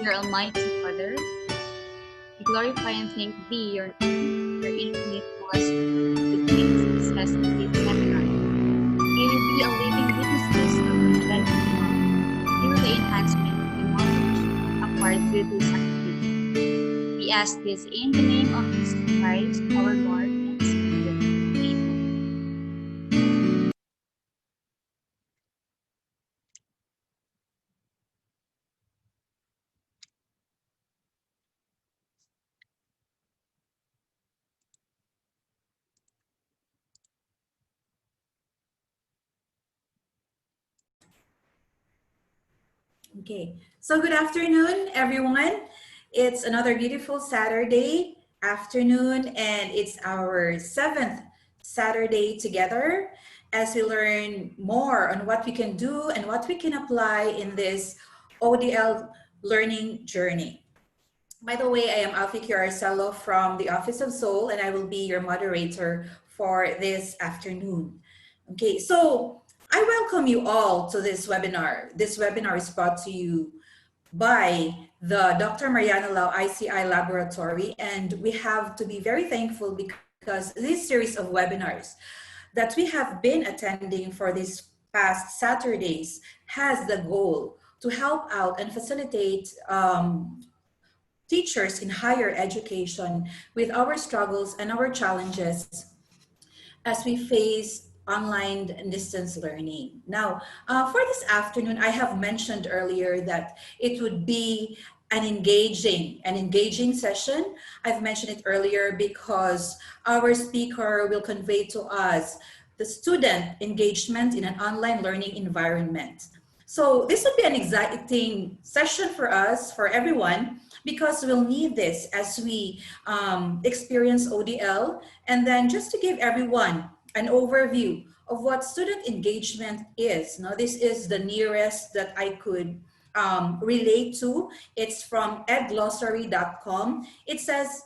your Almighty Father, we glorify and thank Thee, your name, your infinite blessing to gain success in this webinar. May we be a living witnesses of your genuine love through the enhancement of the knowledge acquired through this activity. We ask this in the name of Jesus Christ, our Lord and Savior. Amen. Okay, so good afternoon, everyone. It's another beautiful Saturday afternoon, and it's our 7th Saturday together as we learn more on what we can do and what we can apply in this ODL learning journey. By the way, I am Alfie Arcelo from the Office of Soul, and I will be your moderator for this afternoon. Okay, so I welcome you all to this webinar. This webinar is brought to you by the Dr. Mariana Lau ICI Laboratory, and we have to be very thankful because this series of webinars that we have been attending for these past Saturdays has the goal to help out and facilitate teachers in higher education with our struggles and our challenges as we face online and distance learning. Now, for this afternoon, I have mentioned earlier that it would be an engaging session. I've mentioned it earlier because our speaker will convey to us the student engagement in an online learning environment. So this would be an exciting session for us, for everyone, because we'll need this as we experience ODL. And then just to give everyone an overview of what student engagement is. Now, this is the nearest that I could relate to. It's from edglossary.com. It says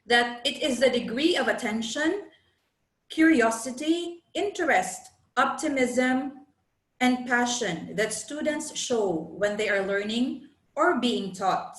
that it is the degree of attention, curiosity, interest, optimism, and passion that students show when they are learning or being taught,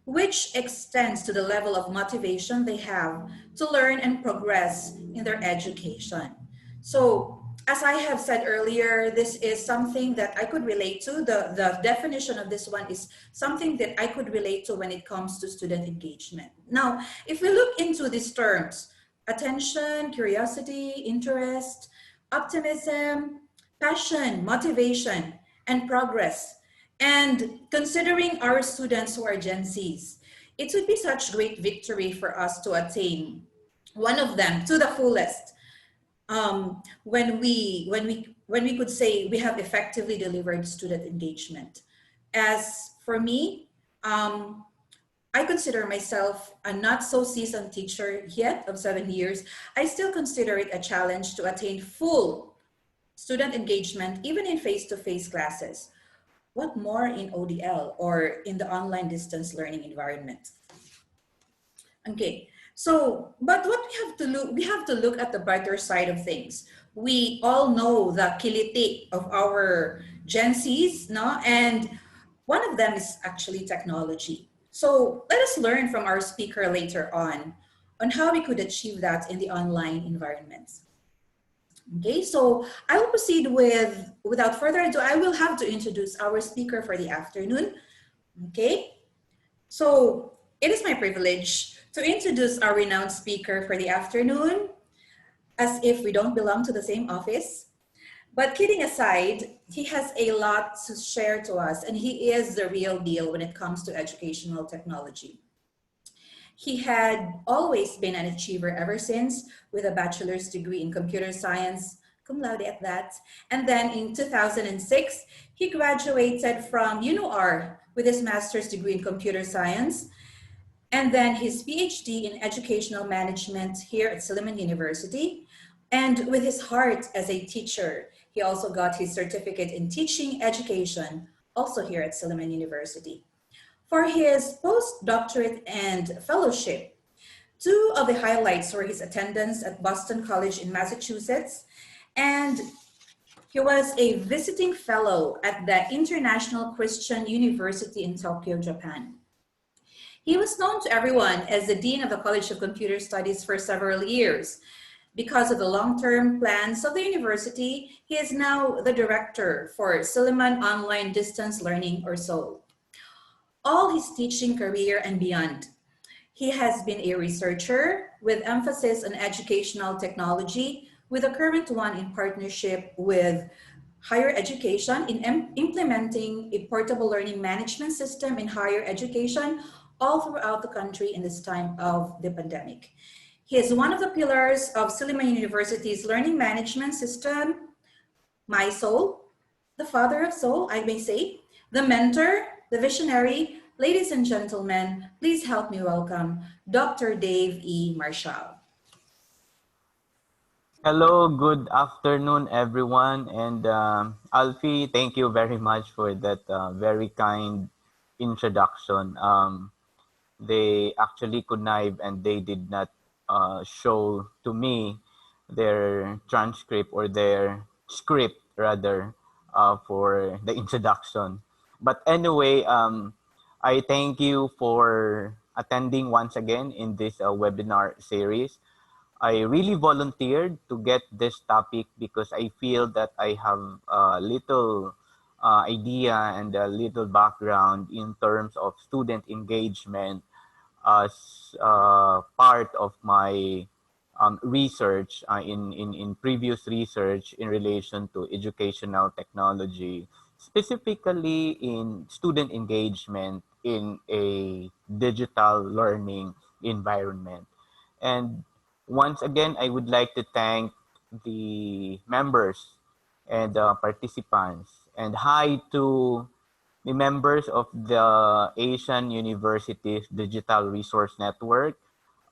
which extends to the level of motivation they have to learn and progress in their education. So, as I have said earlier, this is something that I could relate to. The definition of this one is something that I could relate to when it comes to student engagement. Now, if we look into these terms, attention, curiosity, interest, optimism, passion, motivation, and progress, and considering our students who are Gen Zs, it would be such great victory for us to attain one of them to the fullest. When we could say we have effectively delivered student engagement. As for me, I consider myself a not so seasoned teacher yet of 7 years. I still consider it a challenge to attain full student engagement, even in face-to-face classes. What more in ODL or in the online distance learning environment? Okay, so, but what we have to look at the brighter side of things. We all know the kiliti of our Gen Zs, no? And one of them is actually technology. So let us learn from our speaker later on how we could achieve that in the online environments. Okay, so I will proceed without further ado, I will have to introduce our speaker for the afternoon. Okay, so it is my privilege to introduce our renowned speaker for the afternoon, as if we don't belong to the same office. But kidding aside, he has a lot to share to us, and he is the real deal when it comes to educational technology. He had always been an achiever ever since, with a bachelor's degree in computer science, cum laude at that. And then in 2006, he graduated from UNOR with his master's degree in computer science, and then his PhD in educational management here at Silliman University. And with his heart as a teacher, he also got his certificate in teaching education, also here at Silliman University. For his postdoctorate and fellowship, two of the highlights were his attendance at Boston College in Massachusetts and He was a visiting fellow at the International Christian University in Tokyo, Japan. He was known to everyone as the Dean of the College of Computer Studies for several years. Because of the long-term plans of the university, he is now the director for Silliman Online Distance Learning, or SOL. All his teaching career and beyond, he has been a researcher with emphasis on educational technology, with a current one in partnership with higher education in implementing a portable learning management system in higher education all throughout the country in this time of the pandemic. He is one of the pillars of Suleiman University's learning management system, my soul, the father of soul, I may say, the mentor, the visionary. Ladies and gentlemen, please help me welcome Dr. Dave E. Marcial. Hello, good afternoon, everyone. And Alfie, thank you very much for that very kind introduction. They actually connive and they did not show to me their transcript or their script, rather, for the introduction. But anyway, I thank you for attending once again in this webinar series. I really volunteered to get this topic because I feel that I have a little idea and a little background in terms of student engagement as part of my research in previous research in relation to educational technology, specifically in student engagement in a digital learning environment. And once again, I would like to thank the members and participants. And hi to the members of the Asian Universities Digital Resource Network.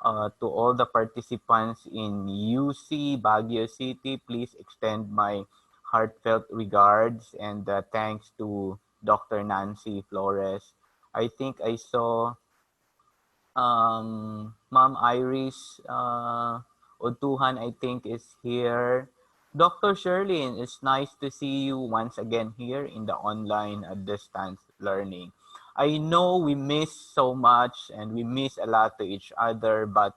To all the participants in UC Baguio City, please extend my heartfelt regards and thanks to Dr. Nancy Flores. I think I saw Ma'am Iris Otuhan, I think, is here. Dr. Sherlyn, it's nice to see you once again here in the online distance learning. I know we miss so much and we miss a lot to each other, but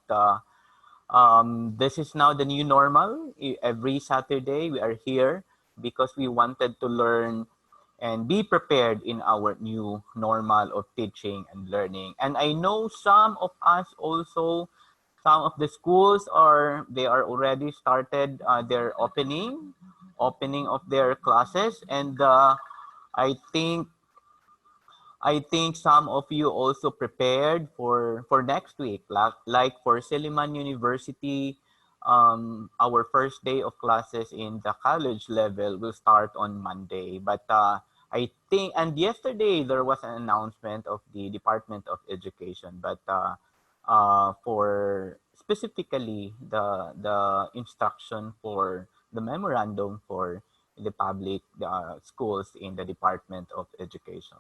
this is now the new normal. Every Saturday we are here because we wanted to learn and be prepared in our new normal of teaching and learning. And I know some of us also, some of the schools they are already started their opening of their classes. And I think I think some of you also prepared for next week, like for Silliman University. Our first day of classes in the college level will start on Monday. But I think, and yesterday there was an announcement of the Department of Education. But for specifically the instruction for the memorandum for the public schools in the Department of Education.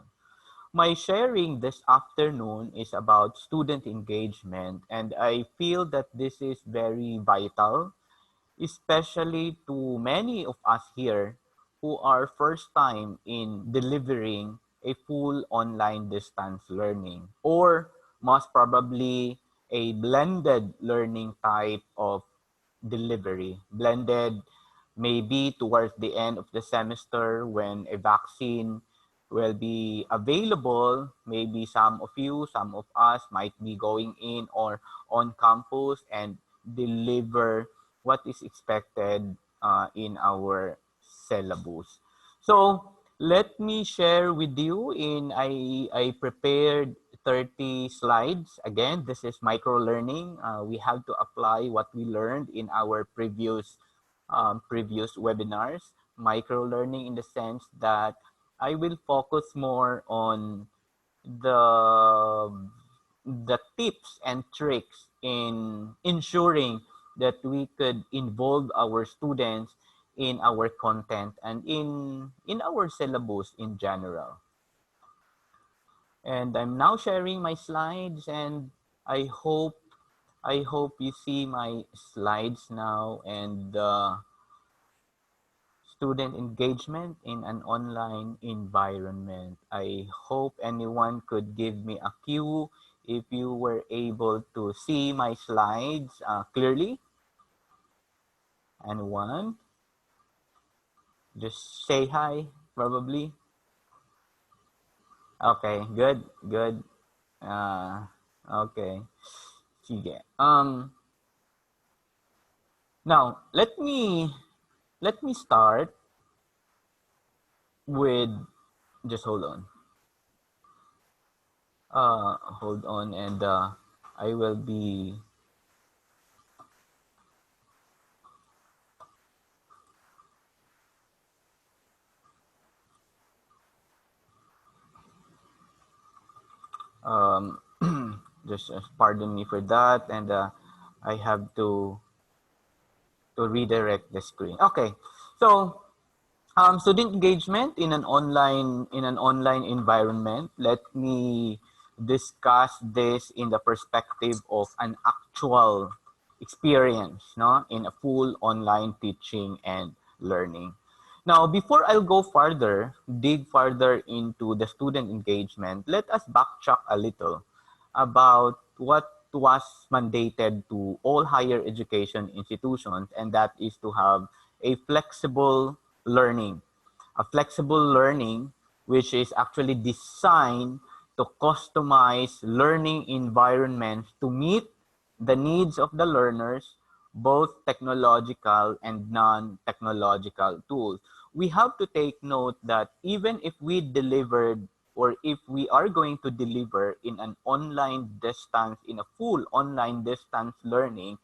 My sharing this afternoon is about student engagement, and I feel that this is very vital, especially to many of us here who are first time in delivering a full online distance learning, or most probably a blended learning type of delivery. Blended maybe towards the end of the semester when a vaccine will be available. Maybe some of you, some of us might be going in or on campus and deliver what is expected in our syllabus. So let me share with you I prepared 30 slides. Again, this is micro learning. We have to apply what we learned in our previous webinars. Micro learning in the sense that I will focus more on the the tips and tricks in ensuring that we could involve our students in our content and in our syllabus in general. And I'm now sharing my slides, and I hope I hope you see my slides now. And student engagement in an online environment. I hope anyone could give me a cue if you were able to see my slides clearly. Anyone? Just say hi, probably. Okay, good, good. Okay. Sige. Now let me start with, just hold on. Hold on, and I will be um just pardon me for that, and I have to redirect the screen. Okay. So, student engagement in an online environment. Let me discuss this in the perspective of an actual experience, no, in a full online teaching and learning. Now, before I'll go further, dig further into the student engagement, let us backtrack a little about what was mandated to all higher education institutions, and that is to have a flexible learning. A flexible learning which is actually designed to customize learning environments to meet the needs of the learners, both technological and non-technological tools. We have to take note that even if we delivered, or if we are going to deliver in an online distance, in a full online distance learning,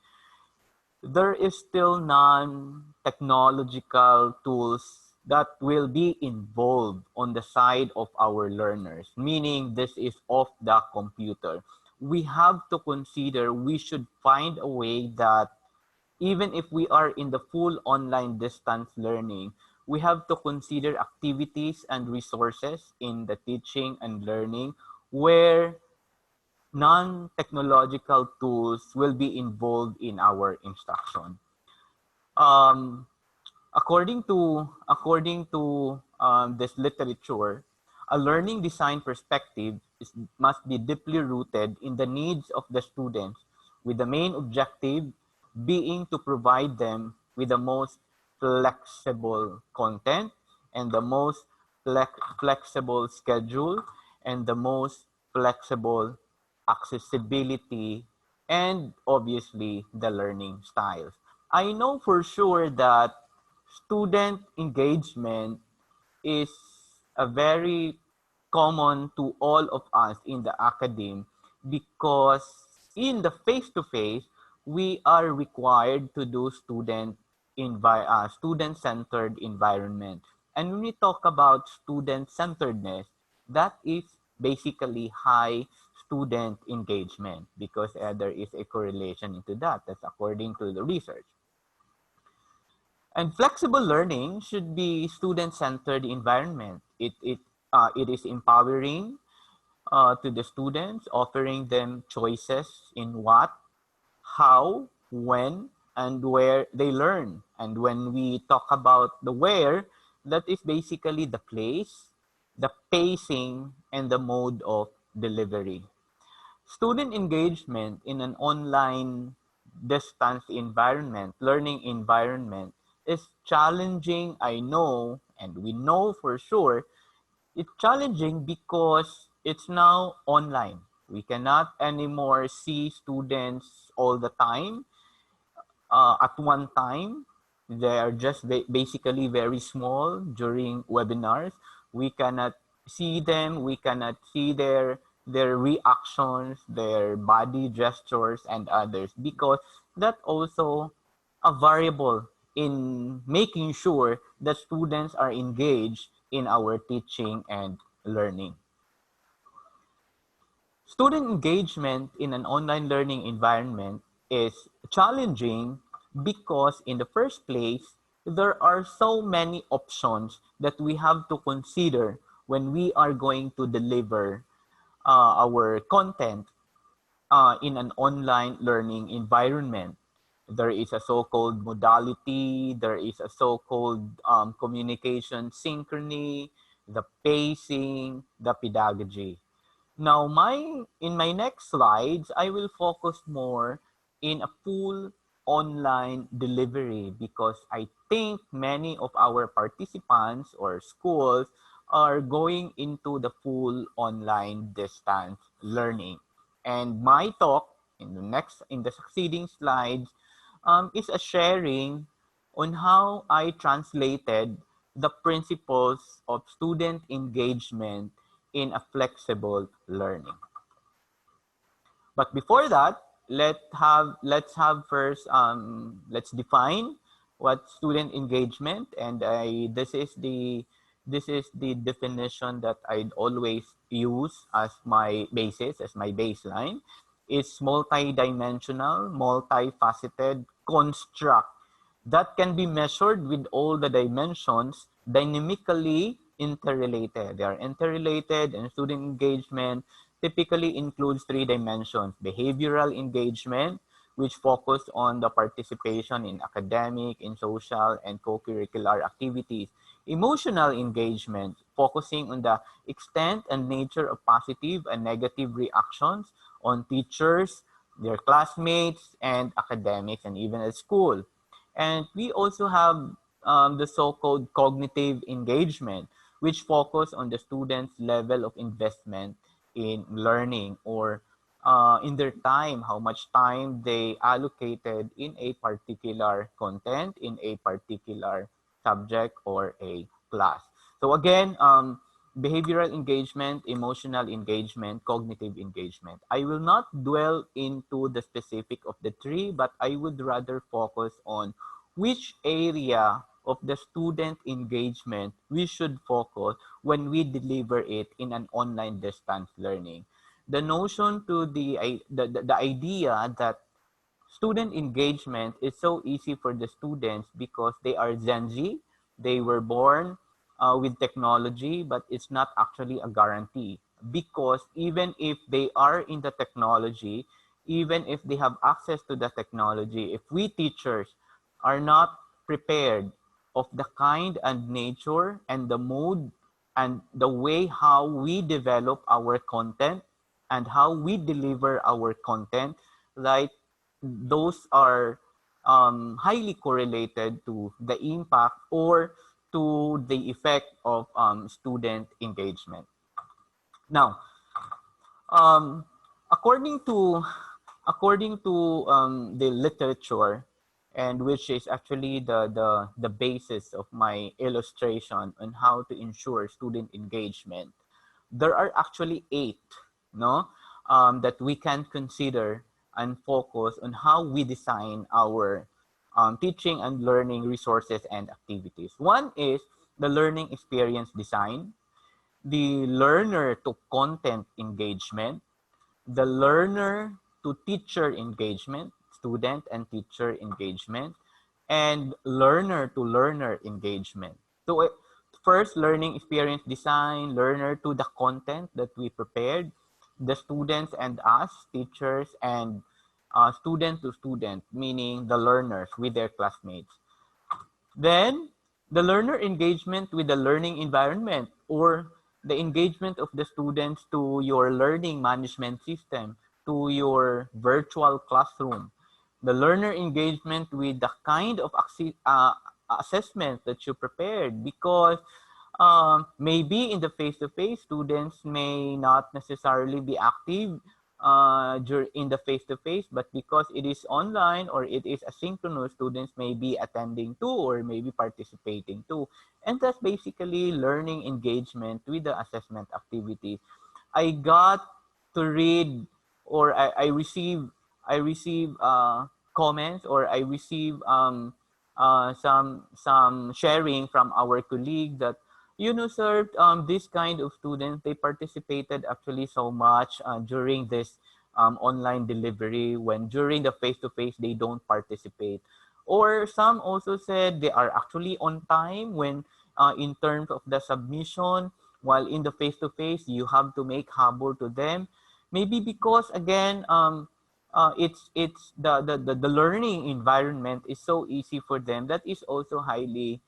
there is still non-technological tools that will be involved on the side of our learners, meaning this is off the computer. We have to consider, we should find a way that even if we are in the full online distance learning, we have to consider activities and resources in the teaching and learning where non-technological tools will be involved in our instruction. Um, according to this literature, a learning design perspective must be deeply rooted in the needs of the students, with the main objective being to provide them with the most flexible content and the most flexible schedule and the most flexible accessibility, and obviously the learning styles. I know for sure that student engagement is a very common to all of us in the academe, because in the face-to-face, we are required to do student-centered environment. And when we talk about student-centeredness, that is basically high student engagement, because there is a correlation into that. That's according to the research. And flexible learning should be student-centered environment. It is empowering to the students, offering them choices in what, how, when, and where they learn. And when we talk about the where, that is basically the place, the pacing, and the mode of delivery. Student engagement in an online distance environment, learning environment, is challenging, I know, and we know for sure. It's challenging because it's now online. We cannot anymore see students all the time at one time. They are just basically very small during webinars. We cannot see them. We cannot see their reactions, their body gestures, and others, because that also a variable in making sure that students are engaged in our teaching and learning. Student engagement in an online learning environment is challenging because, in the first place, there are so many options that we have to consider when we are going to deliver our content in an online learning environment. There is a so-called modality, there is a so-called communication synchrony, the pacing, the pedagogy. Now, in my next slides, I will focus more in a full online delivery because I think many of our participants or schools are going into the full online distance learning. And my talk in the succeeding slides is a sharing on how I translated the principles of student engagement in a flexible learning. But before that, let's have first let's define what student engagement, and this is the definition that I'd always use as my basis, as my baseline. It's multidimensional, multifaceted construct that can be measured with all the dimensions dynamically interrelated. They are interrelated, and student engagement typically includes three dimensions: behavioral engagement, which focus on the participation in academic, in social, and co-curricular activities; emotional engagement, focusing on the extent and nature of positive and negative reactions on teachers, their classmates, and academics, and even at school. And we also have the so-called cognitive engagement, which focus on the student's level of investment in learning, or in their time, how much time they allocated in a particular content, in a particular subject or a class. So again, behavioral engagement, emotional engagement, cognitive engagement. I will not dwell into the specific of the three, but I would rather focus on which area of the student engagement we should focus when we deliver it in an online distance learning. The notion to the idea that student engagement is so easy for the students because they are Gen Z. They were born with technology, but it's not actually a guarantee, because even if they are in the technology, even if they have access to the technology, if we teachers are not prepared of the kind and nature and the mode and the way how we develop our content and how we deliver our content, like those are highly correlated to the impact or to the effect of student engagement. Now, um, according to the literature, and which is actually the basis of my illustration on how to ensure student engagement, there are actually 8, no, that we can consider and focus on how we design our teaching and learning resources and activities. One is the learning experience design, the learner to content engagement, the learner to teacher engagement, student and teacher engagement, and learner to learner engagement. So first, learning experience design, learner to the content that we prepared, the students and us, teachers, and student to student, meaning the learners with their classmates. Then, the learner engagement with the learning environment, or the engagement of the students to your learning management system, to your virtual classroom. The learner engagement with the kind of assessment that you prepared, because maybe in the face-to-face, students may not necessarily be active in the face-to-face, but because it is online or it is asynchronous, students may be attending to or maybe participating to. And that's basically learning engagement with the assessment activity. I got to read, or I receive comments, or I receive some sharing from our colleague that, you know, sir, this kind of students, they participated actually so much during this online delivery, when during the face-to-face they don't participate. Or some also said they are actually on time when in terms of the submission, while in the face-to-face you have to make habor to them. Maybe because again, the learning environment is so easy for them. That is also highly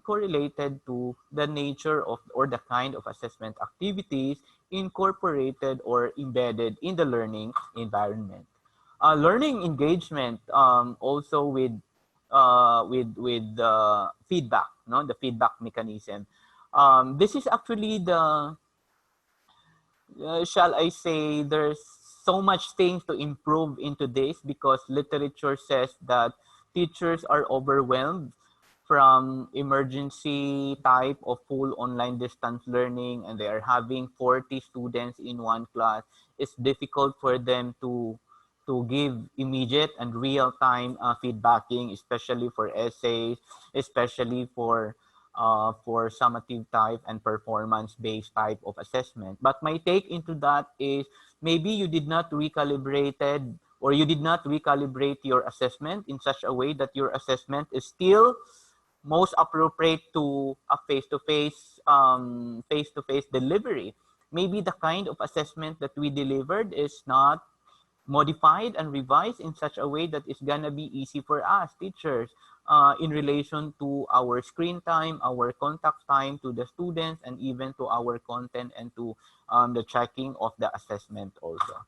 correlated to the nature of or the kind of assessment activities incorporated or embedded in the learning environment. Learning engagement also with feedback, no, the feedback mechanism. This is actually the shall I say, there's so much things to improve into this because literature says that teachers are overwhelmed from emergency type of full online distance learning, and they are having 40 students in one class. It's difficult for them to give immediate and real-time feedbacking, especially for essays, especially for summative type and performance-based type of assessment. But my take into that is maybe you did not recalibrated or you did not recalibrate your assessment in such a way that your assessment is still most appropriate to a face-to-face delivery. Maybe the kind of assessment that we delivered is not modified and revised in such a way that it's gonna be easy for us teachers in relation to our screen time, our contact time to the students, and even to our content and to the checking of the assessment also.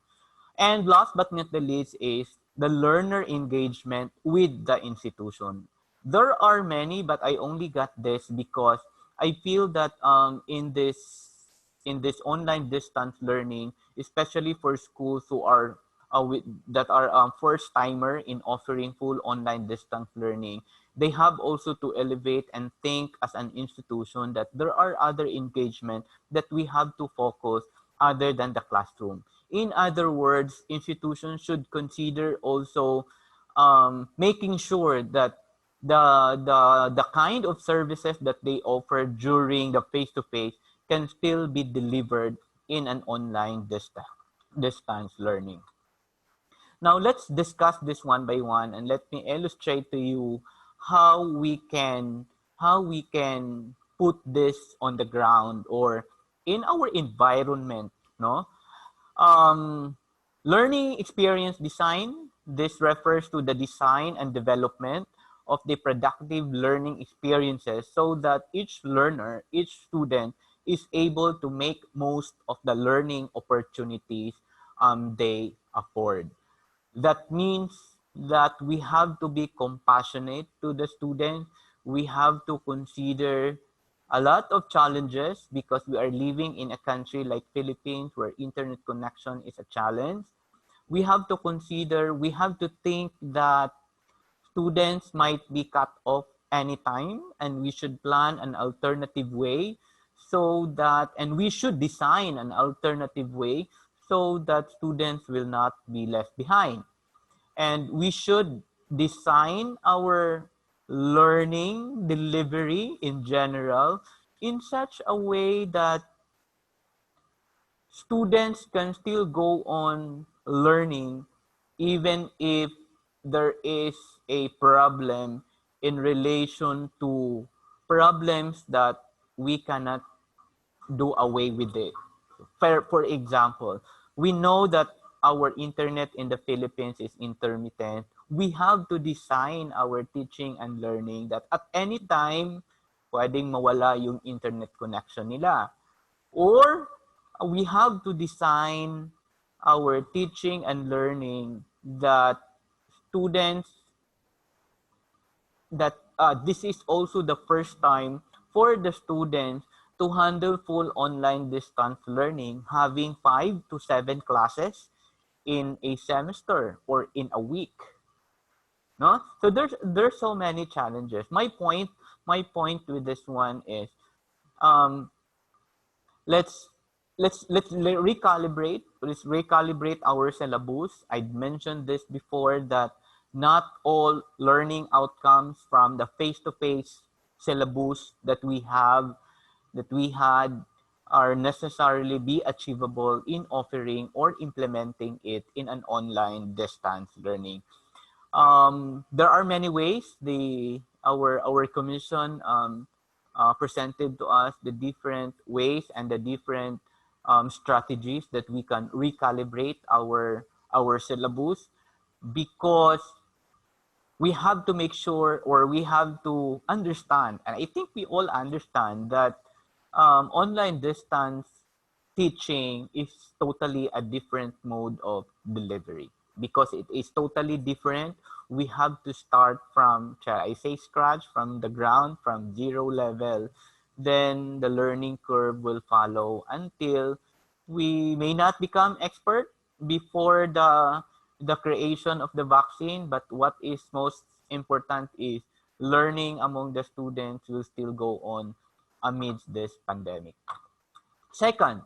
And last but not the least is the learner engagement with the institution. There are many, but I only got this because I feel that in this online distance learning, especially for schools who are that are first timer in offering full online distance learning, they have also to elevate and think as an institution that there are other engagement that we have to focus other than the classroom. In other words, institutions should consider also making sure that the kind of services that they offer during the face-to-face can still be delivered in an online distance learning. Now let's discuss this one by one and let me illustrate to you how we can put this on the ground or in our environment, no? Um, Learning experience design, this refers to the design and development of the productive learning experiences so that each learner, each student is able to make most of the learning opportunities they afford. That means that we have to be compassionate to the student. We have to consider a lot of challenges because we are living in a country like Philippines where internet connection is a challenge. We have to consider, we have to think that students might be cut off anytime and we should plan an alternative way so that, and we should design an alternative way so that students will not be left behind. And we should design our learning delivery in general in such a way that students can still go on learning even if there is a problem in relation to problems that we cannot do away with it. For example, we know that our internet in the Philippines is intermittent. We have to design our teaching and learning that at any time, pwedeng mawala yung internet connection nila. Or we have to design our teaching and learning that students that this is also the first time for the students to handle full online distance learning, having 5 to 7 classes in a semester or in a week. No, so there's so many challenges. My point with this one is um, let's let's recalibrate our syllabus. I mentioned this before that not all learning outcomes from the face-to-face syllabus that we had are necessarily be achievable in offering or implementing it in an online distance learning. There are many ways our commission presented to us the different ways and the different strategies that we can recalibrate our syllabus, because we have to make sure, or we have to understand, and I think we all understand that online distance teaching is totally a different mode of delivery, because it is totally different. We have to start from, shall I say, scratch, from the ground, from zero level. Then the learning curve will follow until we may not become expert before the creation of the vaccine, but what is most important is learning among the students will still go on amidst this pandemic. Second,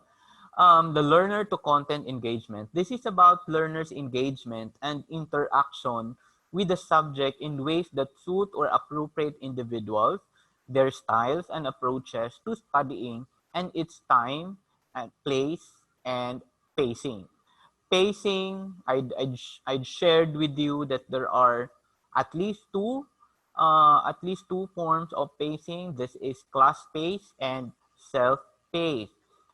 the learner to content engagement. This is about learners' engagement and interaction with the subject in ways that suit or appropriate individuals, their styles and approaches to studying, and its time and place and pacing. Pacing, I'd shared with you that there are at least two forms of pacing. This is class pace and self pace.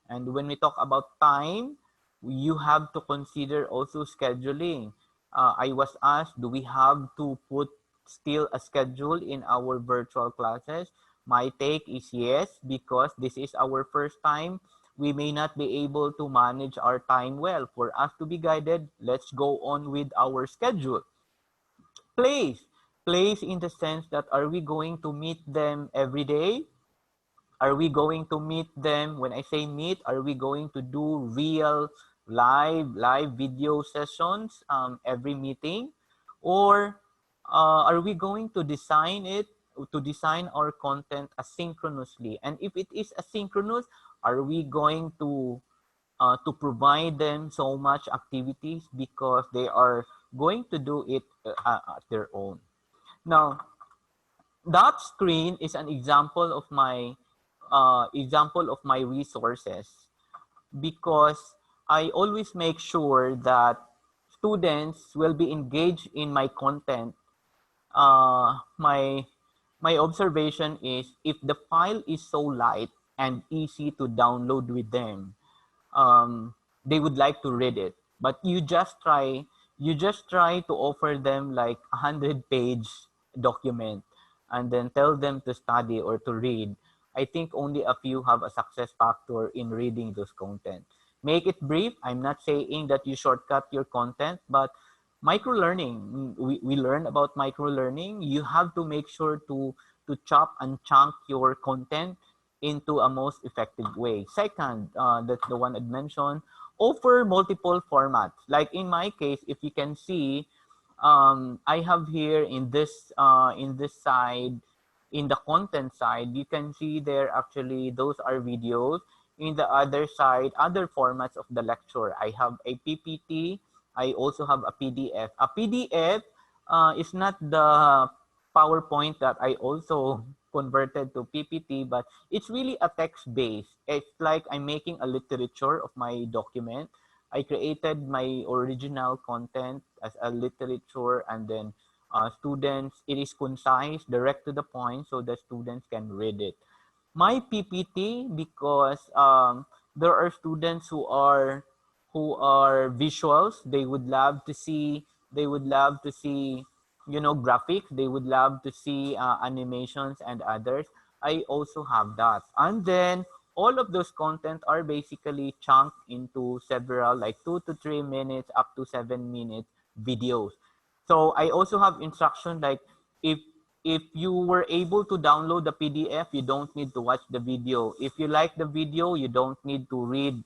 And when we talk about time, you have to consider also scheduling. I was asked, do we have to put still a schedule in our virtual classes? My take is yes, because this is our first time. We may not be able to manage our time well. For us to be guided, let's go on with our schedule. Place. Place in the sense that, are we going to meet them every day? Are we going to meet them? When I say meet, are we going to do real live video sessions every meeting? Or are we going to design our content asynchronously? And if it is asynchronous, are we going to provide them so much activities because they are going to do it at their own? Now, that screen is an example of my resources, because I always make sure that students will be engaged in my content. My observation is, if the file is so light and easy to download with them, they would like to read it. But you just try to offer them like 100-page document and then tell them to study or to read. I think only a few have a success factor in reading those content. Make it brief. I'm not saying that you shortcut your content, but micro learning, we learn about micro learning. You have to make sure to chop and chunk your content into a most effective way. Second, that's the one I'd mentioned, offer multiple formats. Like in my case, if you can see, I have here in this side, in the content side, you can see there, actually those are videos. In the other side, other formats of the lecture, I have a PPT. I also have a PDF. A PDF is not the PowerPoint that I also converted to PPT, but it's really a text base. It's like I'm making a literature of my document. I created my original content as a literature, and then students, it is concise, direct to the point, so that students can read it. My PPT, because there are students who are visuals. They would love to see graphics. They would love to see animations and others. I also have that. And then all of those content are basically chunked into several, like 2 to 3 minutes up to 7 minute videos. So I also have instruction, like, if you were able to download the PDF, you don't need to watch the video. If you like the video, you don't need to read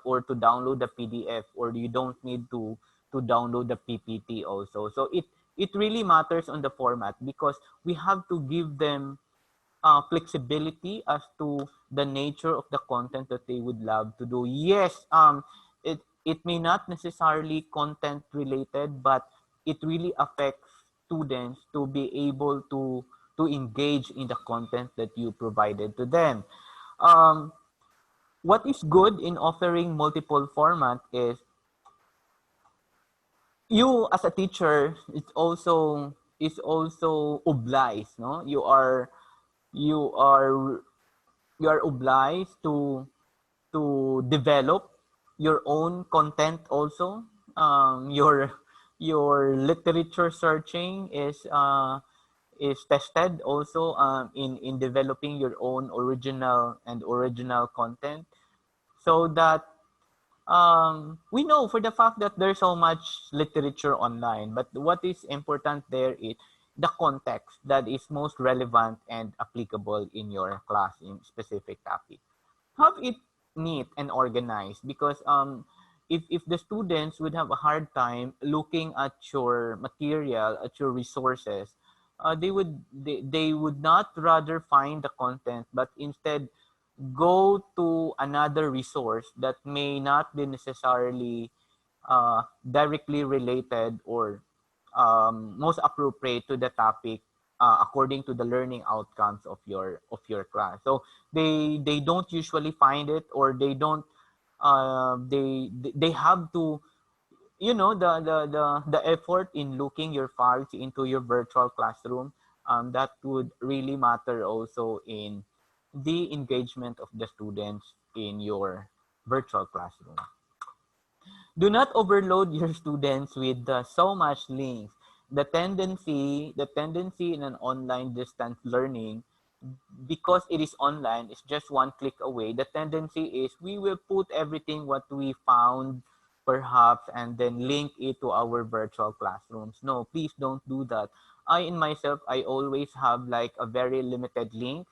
or to download the PDF, or you don't need to download the PPT also. So it really matters on the format, because we have to give them flexibility as to the nature of the content that they would love to do. Yes, it may not necessarily content related, but it really affects students to be able to engage in the content that you provided to them. Um, what is good in offering multiple format is, you as a teacher, it's also obliged, no? You are obliged to develop your own content also. your literature searching is tested also in developing your own original content, so that we know for the fact that there's so much literature online, but what is important there is the context that is most relevant and applicable in your class in specific topic. Have it neat and organized, because if the students would have a hard time looking at your material, at your resources, they would not rather find the content, but instead go to another resource that may not be necessarily directly related or most appropriate to the topic according to the learning outcomes of your class. So they don't usually find it, or they don't they have to, you know, the effort in looking your files into your virtual classroom, that would really matter also in the engagement of the students in your virtual classroom. Do not overload your students with so much links. The tendency in an online distance learning, because it is online, it's just one click away. The tendency is we will put everything what we found perhaps and then link it to our virtual classrooms. No, please don't do that. I in myself, I always have like a very limited link.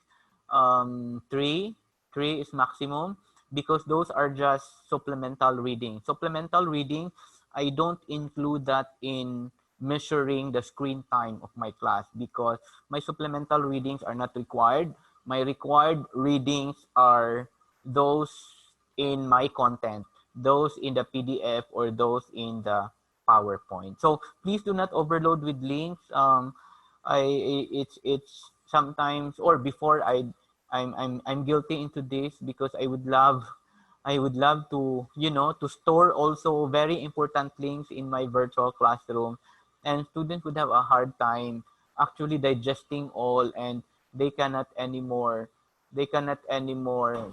Three is maximum, because those are just supplemental reading. Supplemental reading, I don't include that in measuring the screen time of my class, because my supplemental readings are not required. My required readings are those in my content, those in the PDF or those in the PowerPoint. So please do not overload with links. It's sometimes, or before, I'm guilty into this, because I would love to, you know, to store also very important links in my virtual classroom, and students would have a hard time actually digesting all, and they cannot anymore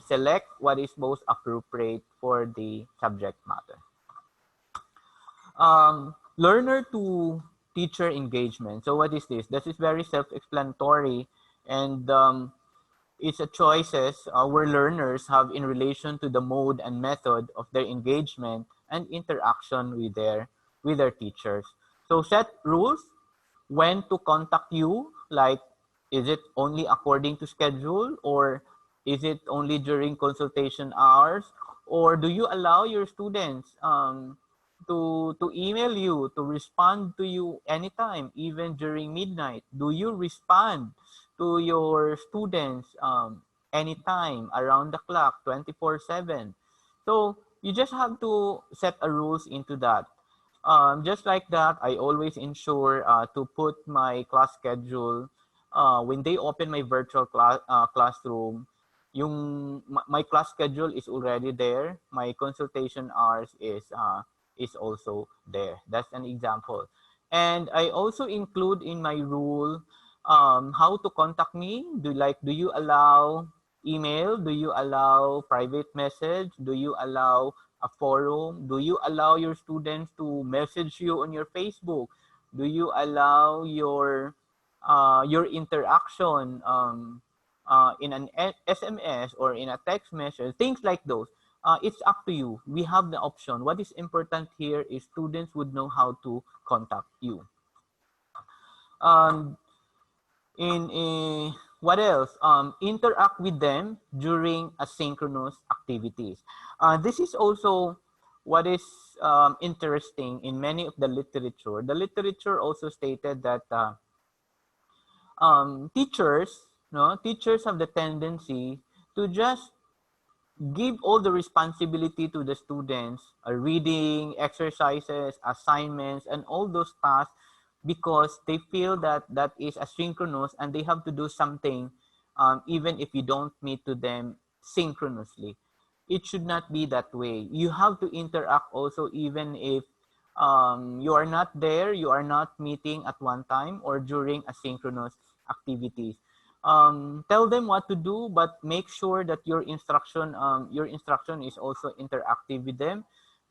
select what is most appropriate for the subject matter. Learner to teacher engagement. So what is this? This is very self-explanatory, and it's a choices our learners have in relation to the mode and method of their engagement and interaction with their teachers. So set rules when to contact you, like is it only according to schedule, or is it only during consultation hours, or do you allow your students to email you, to respond to you anytime, even during midnight? Do you respond to your students anytime, around the clock, 24/7? So you just have to set a rules into that. Just like that, I always ensure to put my class schedule when they open my virtual classroom. My class schedule is already there. My consultation hours is also there. That's an example. And I also include in my rule how to contact me. Do you allow email? Do you allow private message? Do you allow a forum? Do you allow your students to message you on your Facebook? Do you allow your interaction in an SMS or in a text message? Things like those. It's up to you. We have the option. What is important here is students would know how to contact you. Um, in what else? Interact with them during asynchronous activities. This is also what is interesting in many of the literature. The literature also stated that teachers, no, teachers have the tendency to just give all the responsibility to the students, reading, exercises, assignments, and all those tasks, because they feel that that is asynchronous and they have to do something even if you don't meet to them synchronously. It should not be that way. You have to interact also, even if you are not there, you are not meeting at one time or during asynchronous activities. Tell them what to do, but make sure that your instruction is also interactive with them.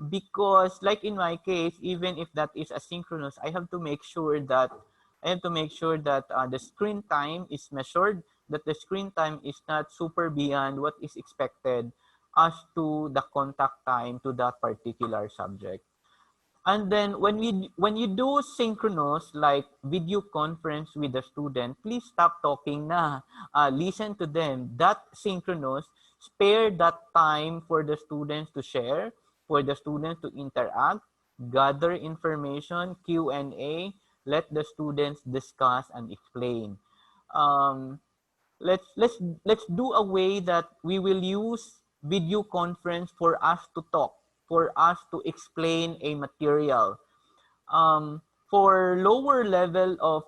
because like in my case, even if that is asynchronous, I have to make sure that the screen time is measured, that the screen time is not super beyond what is expected as to the contact time to that particular subject. And then when you do synchronous like video conference with the student, please stop talking na. Listen to them. That synchronous, spare that time for the students to share, for the students to interact, gather information, Q&A, let the students discuss and explain. Um, let's do a way that we will use video conference for us to talk, for us to explain a material. For lower level of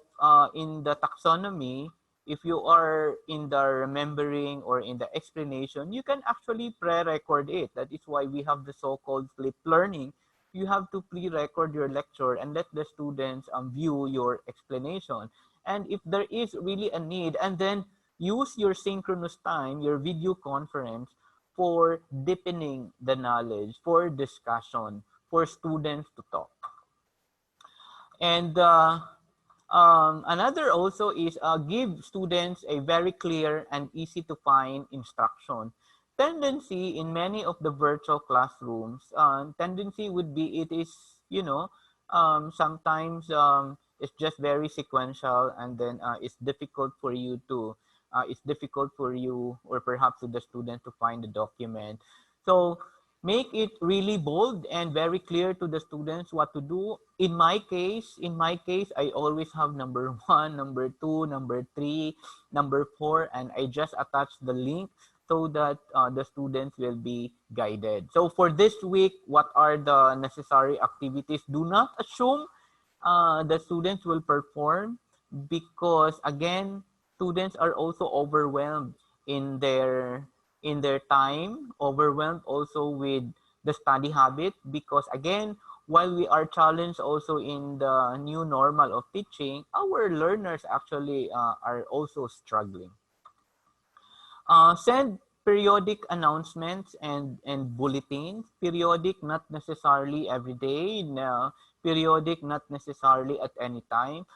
in the taxonomy, if you are in the remembering or in the explanation, you can actually pre-record it. That is why we have the so-called flip learning. You have to pre-record your lecture and let the students view your explanation. And if there is really a need, and then use your synchronous time, your video conference, for deepening the knowledge, for discussion, for students to talk. And another also is give students a very clear and easy to find instruction. Tendency in many of the virtual classrooms, tendency would be it is, sometimes it's just very sequential, and then it's difficult for you to, or perhaps to the student to find the document. So make it really bold and very clear to the students what to do. In my case, I always have number 1, number 2, number 3, number 4, and I just attach the link so that the students will be guided. So for this week, what are the necessary activities? Do not assume the students will perform, because again, students are also overwhelmed in their time, overwhelmed also with the study habit, because again, while we are challenged also in the new normal of teaching, our learners actually are also struggling. Send periodic announcements and bulletins. Periodic, not necessarily every day. No, periodic, not necessarily at any time.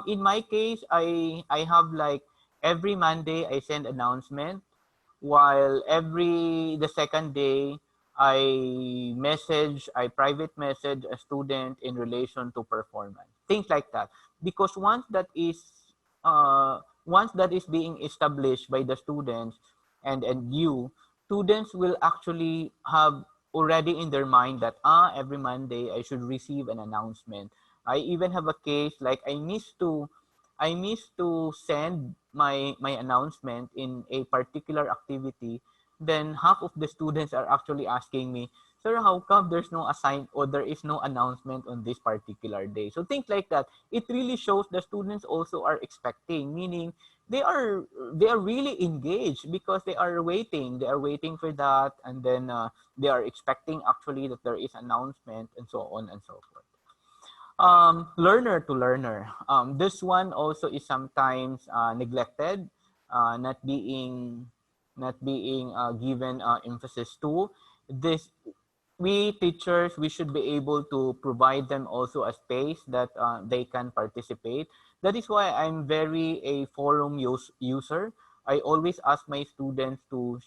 In my case, I have like every Monday I send announcement, while the second day I private message a student in relation to performance, things like that. Because once that is being established by the students and you, students will actually have already in their mind that every Monday I should receive an announcement. I even have a case like I miss to send my announcement in a particular activity. Then half of the students are actually asking me, sir, how come there's no or there is no announcement on this particular day? So things like that. It really shows the students also are expecting, meaning they are really engaged because they are waiting. They are waiting for that, and then they are expecting actually that there is announcement, and so on and so forth. Learner to learner. This one also is sometimes neglected, not being given emphasis to. This, we teachers, we should be able to provide them also a space that they can participate. That is why I'm very a forum user. I always ask my students to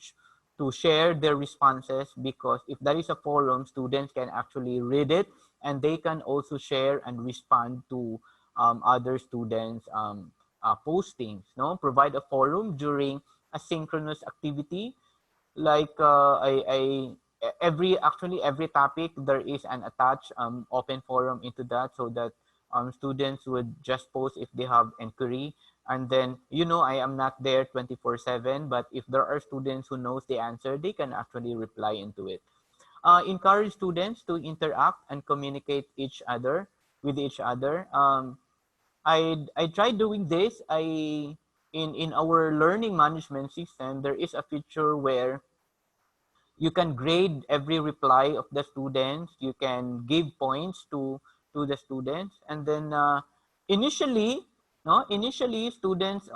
share their responses, because if there is a forum, students can actually read it, and they can also share and respond to other students postings. No, provide a forum during a synchronous activity, like every topic there is an attached open forum into that, so that students would just post if they have inquiry. And then, I am not there 24/7, but if there are students who knows the answer, they can actually reply into it. Encourage students to interact and communicate with each other. I tried doing this. In our learning management system, there is a feature where you can grade every reply of the students. You can give points to the students, and then initially, no, initially students,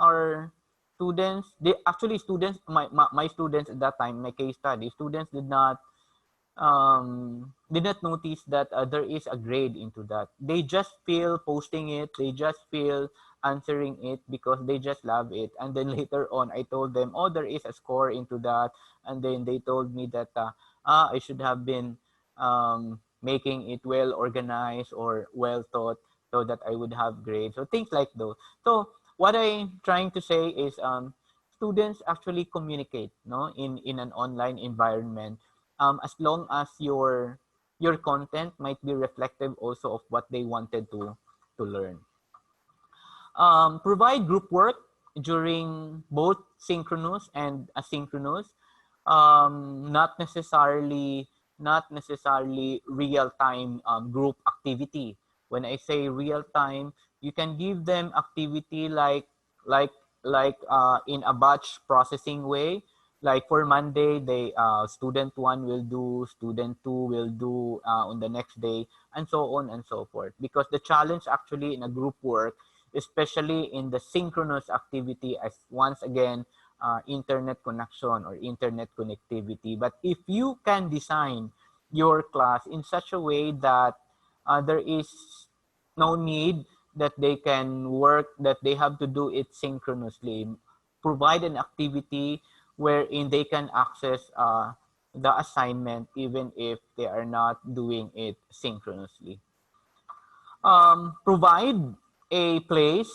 they actually students, my students at that time, my case study, students did not did not notice that there is a grade into that. They just feel posting it, they just feel answering it because they just love it. And then later on, I told them, oh, there is a score into that. And then they told me that I should have been making it well organized or well thought so that I would have grades. So things like those. So what I'm trying to say is students actually communicate, no, in an online environment, as long as your content might be reflective also of what they wanted to learn. Provide group work during both synchronous and asynchronous. Not necessarily real time group activity. When I say real time, you can give them activity like in a batch processing way. Like for Monday, they student one will do, student two will do on the next day, and so on and so forth. Because the challenge actually in a group work, especially in the synchronous activity, as once again, internet connection or internet connectivity. But if you can design your class in such a way that there is no need that they can work, that they have to do it synchronously, provide an activity wherein they can access the assignment even if they are not doing it synchronously. Provide a place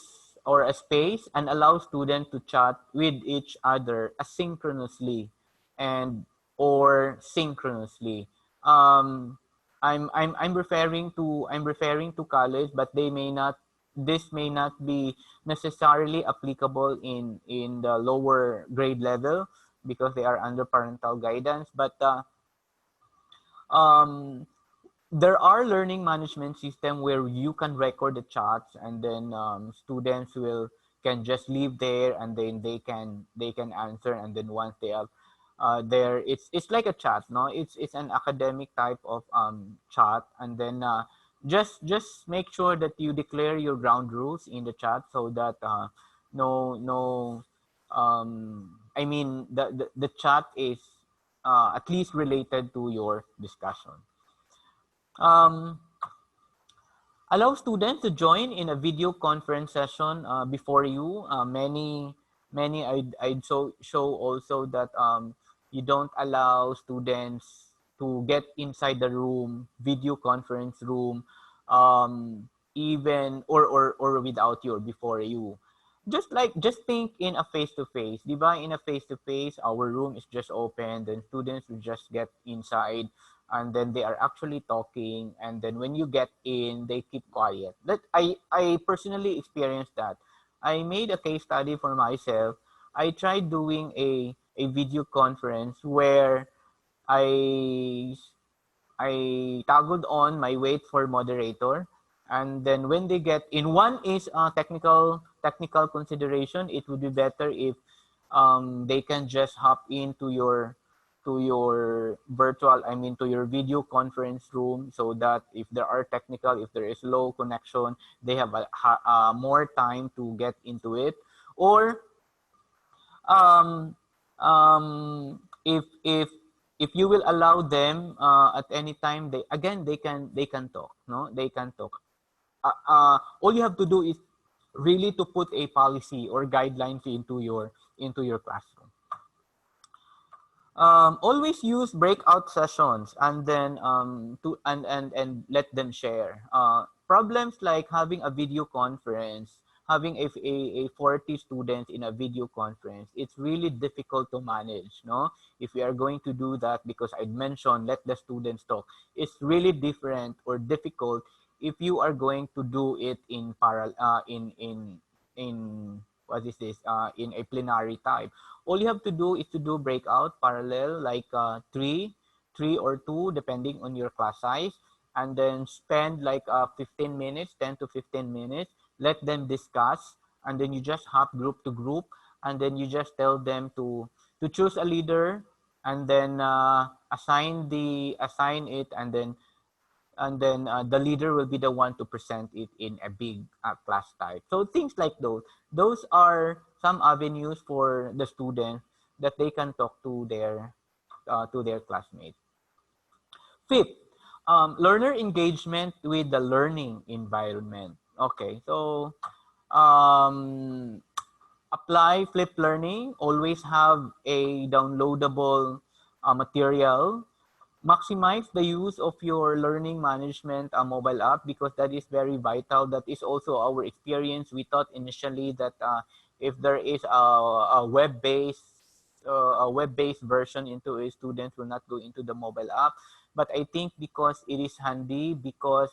or a space and allow students to chat with each other asynchronously and or synchronously. Um, I'm referring to college, but they may not. This may not be necessarily applicable in the lower grade level because they are under parental guidance. But um, there are learning management system where you can record the chats, and then students will can just leave there, and then they can answer, and then once they have there, it's like a chat, no, it's an academic type of chat. And then just make sure that you declare your ground rules in the chat so that no I mean the chat is at least related to your discussion. um, Allow students to join in a video conference session before you. Many I'd show also that you don't allow students to get inside the room, video conference room, even or without you or before you. Just think in a face to face. Diba, in a face to face, our room is just open, then students will just get inside, and then they are actually talking, and then when you get in they keep quiet. That I personally experienced that. I made a case study for myself. I tried doing a video conference where i I toggled on my wait for moderator, and then when they get in, one is technical consideration. It would be better if they can just hop into your virtual, I mean to your video conference room, so that if there are technical, if there is low connection, they have more time to get into it. Or um, if you will allow them at any time, they can talk, no, they can talk. All you have to do is really to put a policy or guidelines into your classroom. Always use breakout sessions, and then to and let them share problems like having a video conference, having a 40 students in a video conference. It's really difficult to manage, no, if we are going to do that, because I mentioned let the students talk. It's really different or difficult if you are going to do it in parallel, in what is this, in a plenary type. All you have to do is to do breakout parallel, like three or two, depending on your class size, and then spend like 15 minutes, 10 to 15 minutes, let them discuss, and then you just hop group to group, and then you just tell them to choose a leader, and then assign it, and then the leader will be the one to present it in a big class type. So things like those are some avenues for the students that they can talk to their classmates. Fifth, learner engagement with the learning environment. Okay, so um, apply flipped learning. Always have a downloadable material. Maximize the use of your learning management mobile app, because that is very vital. That is also our experience. We thought initially that if there is a web-based version into it, students will not go into the mobile app. But I think because it is handy, because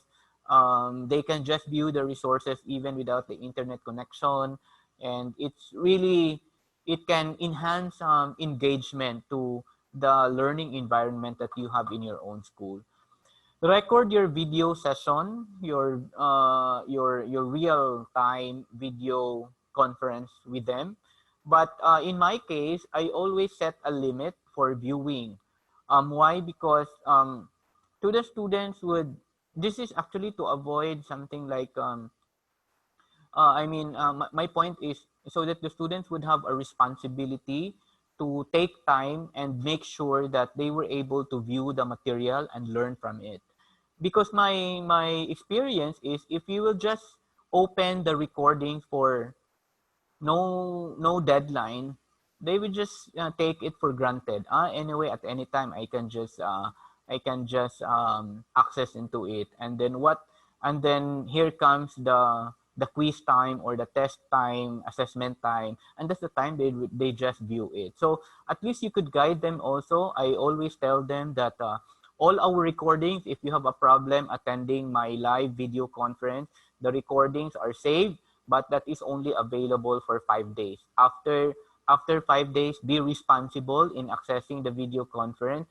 they can just view the resources even without the internet connection, and it can enhance engagement to the learning environment that you have in your own school. Record your video session, your real time video conference with them. But in my case, I always set a limit for viewing. Why? Because to the students would this is actually to avoid something like my point is so that the students would have a responsibility to take time and make sure that they were able to view the material and learn from it. Because my experience is, if you will just open the recording for no deadline, they will just take it for granted. Anyway, at any time I can just access into it, and then here comes the quiz time or the test time, assessment time, and that's the time they just view it. So at least you could guide them. Also, I always tell them that all our recordings, if you have a problem attending my live video conference, the recordings are saved, but that is only available for 5 days. After 5 days, be responsible in accessing the video conference.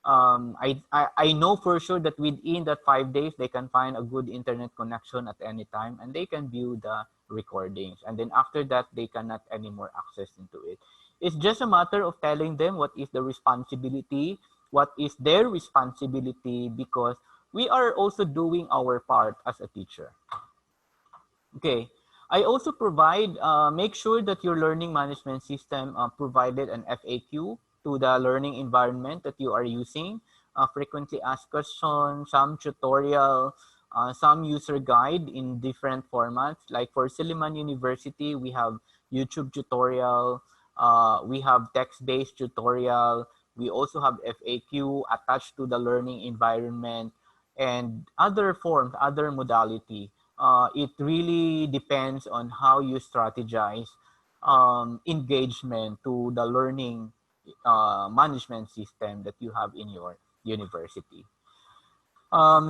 I know for sure that within that 5 days, they can find a good internet connection at any time, and they can view the recordings. And then after that, they cannot anymore access into it. It's just a matter of telling them what is the responsibility, what is their responsibility, because we are also doing our part as a teacher. Okay. I also provide, make sure that your learning management system provided an FAQ to the learning environment that you are using. Frequently asked questions, some tutorial, some user guide in different formats. Like for Silliman University, we have YouTube tutorial, we have text-based tutorial, we also have FAQ attached to the learning environment, and other forms, other modality. It really depends on how you strategize engagement to the learning management system that you have in your university.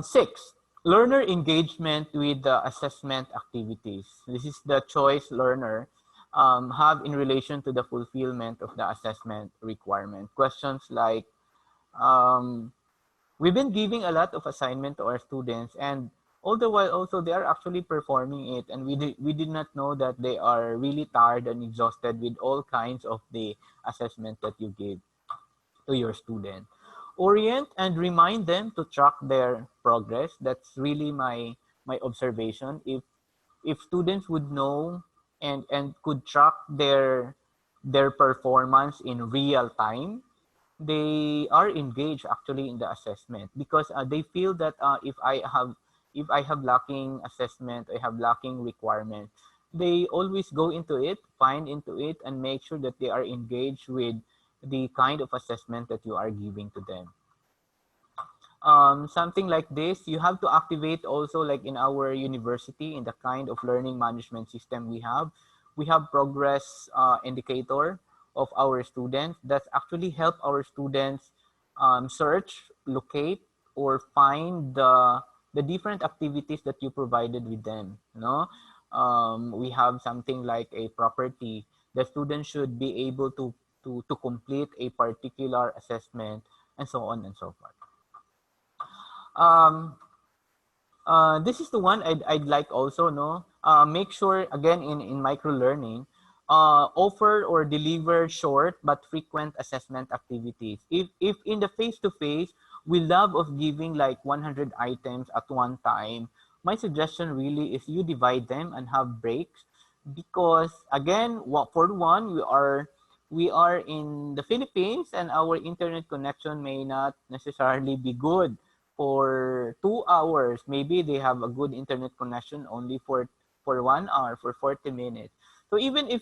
Six, learner engagement with the assessment activities. This is the choice learner have in relation to the fulfillment of the assessment requirement. Questions like, we've been giving a lot of assignment to our students, and all the while also they are actually performing it, and we did not know that they are really tired and exhausted with all kinds of the assessment that you give to your student. Orient and remind them to track their progress. That's really my observation. If students would know and could track their performance in real time, they are engaged actually in the assessment, because they feel that if I have lacking assessment, I have lacking requirement, they always go into it, find into it, and make sure that they are engaged with the kind of assessment that you are giving to them. Something like this, you have to activate also, like in our university, in the kind of learning management system we have progress indicator of our students that actually help our students search, locate, or find the different activities that you provided with them. We have something like a property. The student should be able to complete a particular assessment, and so on and so forth. This is the one I'd like also, make sure, again, in micro learning, offer or deliver short but frequent assessment activities. If in the face-to-face, we love of giving like 100 items at one time, my suggestion really is you divide them and have breaks, because again, for one, we are in the Philippines, and our internet connection may not necessarily be good. for 2 hours. Maybe they have a good internet connection only for 1 hour, for 40 minutes. So even if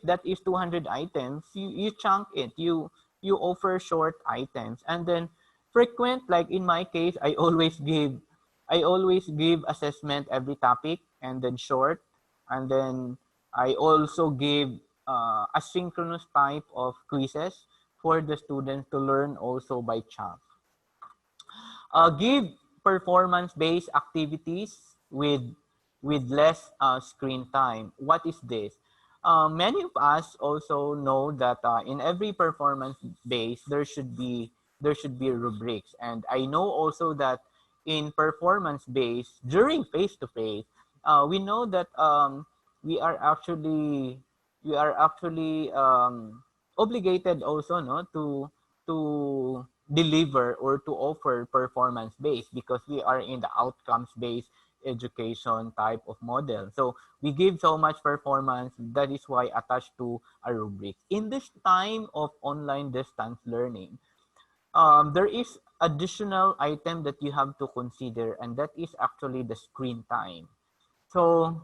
that is 200 items, you chunk it. You offer short items, and then frequent, like in my case, I always give assessment every topic, and then short, and then I also give asynchronous type of quizzes for the students to learn also by chance. Give performance-based activities with less screen time. What is this? Many of us also know that in every performance base there should be rubrics, and I know also that in performance base during face to face, we know that we are actually we are actually obligated also, no, to deliver or to offer performance based, because we are in the outcomes based education type of model. So we give so much performance, that is why attached to a rubric. In this time of online distance learning, there is additional item that you have to consider, and that is actually the screen time. So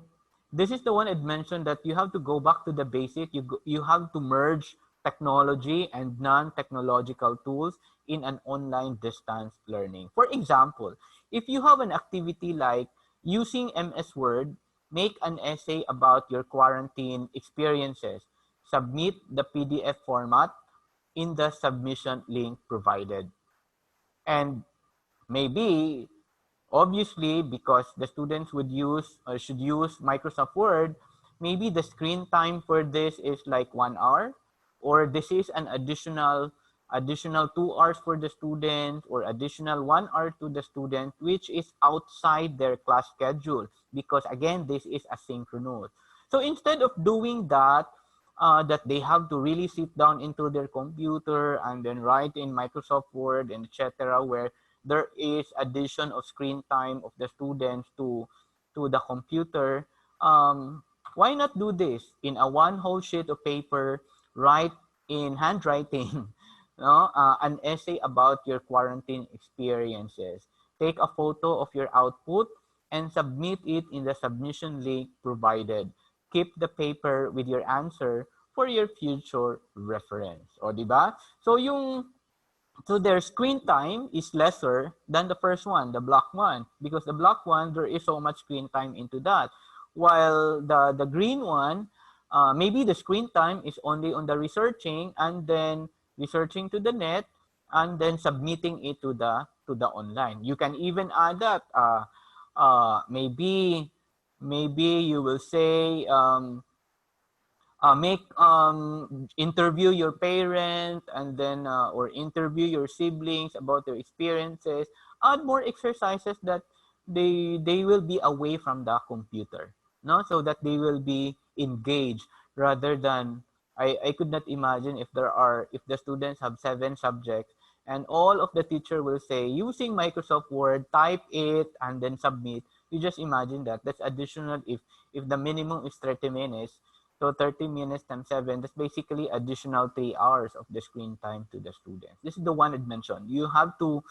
this is the one I'd mentioned, that you have to go back to the basic. You have to merge technology and non-technological tools in an online distance learning. For example, if you have an activity like using MS Word, make an essay about your quarantine experiences. Submit the PDF format in the submission link provided. And maybe, obviously, because the students would use or should use Microsoft Word, maybe the screen time for this is like 1 hour, or this is an additional 2 hours for the student, or additional 1 hour to the student, which is outside their class schedule, because again, this is asynchronous. So instead of doing that, that they have to really sit down into their computer and then write in Microsoft Word and etc., where there is addition of screen time of the students to the computer. Why not do this in a one whole sheet of paper? Write in handwriting, no, an essay about your quarantine experiences. Take a photo of your output and submit it in the submission link provided. Keep the paper with your answer for your future reference. O, di ba? So their screen time is lesser than the first one, the block one, because the block one, there is so much screen time into that. While the green one, maybe the screen time is only on the researching, and then researching to the net, and then submitting it to the online. You can even add that. Maybe you will say, make interview your parent, and then or interview your siblings about their experiences. Add more exercises that they will be away from the computer, no, so that they will be engaged, rather than, I could not imagine if the students have 7 subjects, and all of the teacher will say using Microsoft Word, type it and then submit. You just imagine that. That's additional. If the minimum is 30 minutes, so 30 minutes times 7, that's basically additional 3 hours of the screen time to the students. This is the one I mentioned. You have to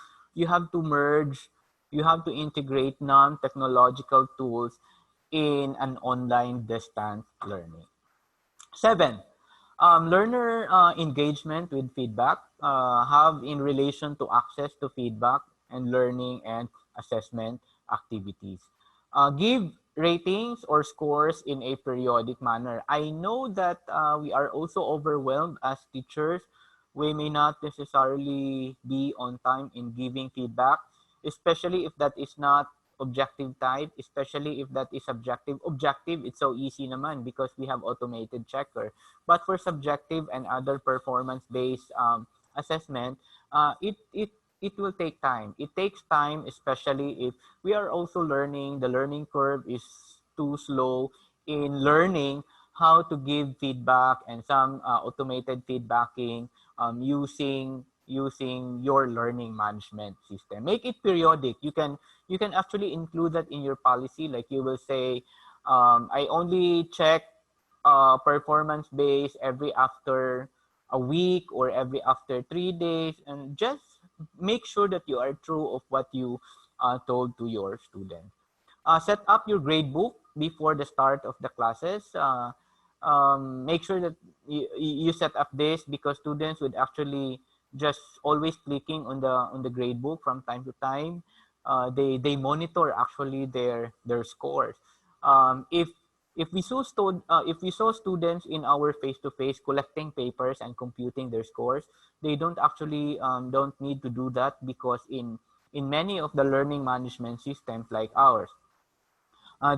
merge, you have to integrate non-technological tools in an online distance learning. 7, learner engagement with feedback, have in relation to access to feedback and learning and assessment activities. Give ratings or scores in a periodic manner. I know that we are also overwhelmed as teachers. We may not necessarily be on time in giving feedback, especially if that is not objective type, especially if that is subjective. Objective, it's so easy naman because we have automated checker. But for subjective and other performance-based assessment, it will take time. It takes time, especially if we are also learning. The learning curve is too slow in learning how to give feedback and some automated feedbacking using your learning management system. Make it periodic. You can actually include that in your policy. Like you will say, I only check performance base every after a week or every after 3 days, and make sure that you are true of what you told to your students. Set up your grade book before the start of the classes. Make sure that you set up this, because students would actually just always clicking on the grade book from time to time. They monitor actually their scores. If we saw students in our face-to-face collecting papers and computing their scores, they don't actually don't need to do that, because in many of the learning management systems like ours,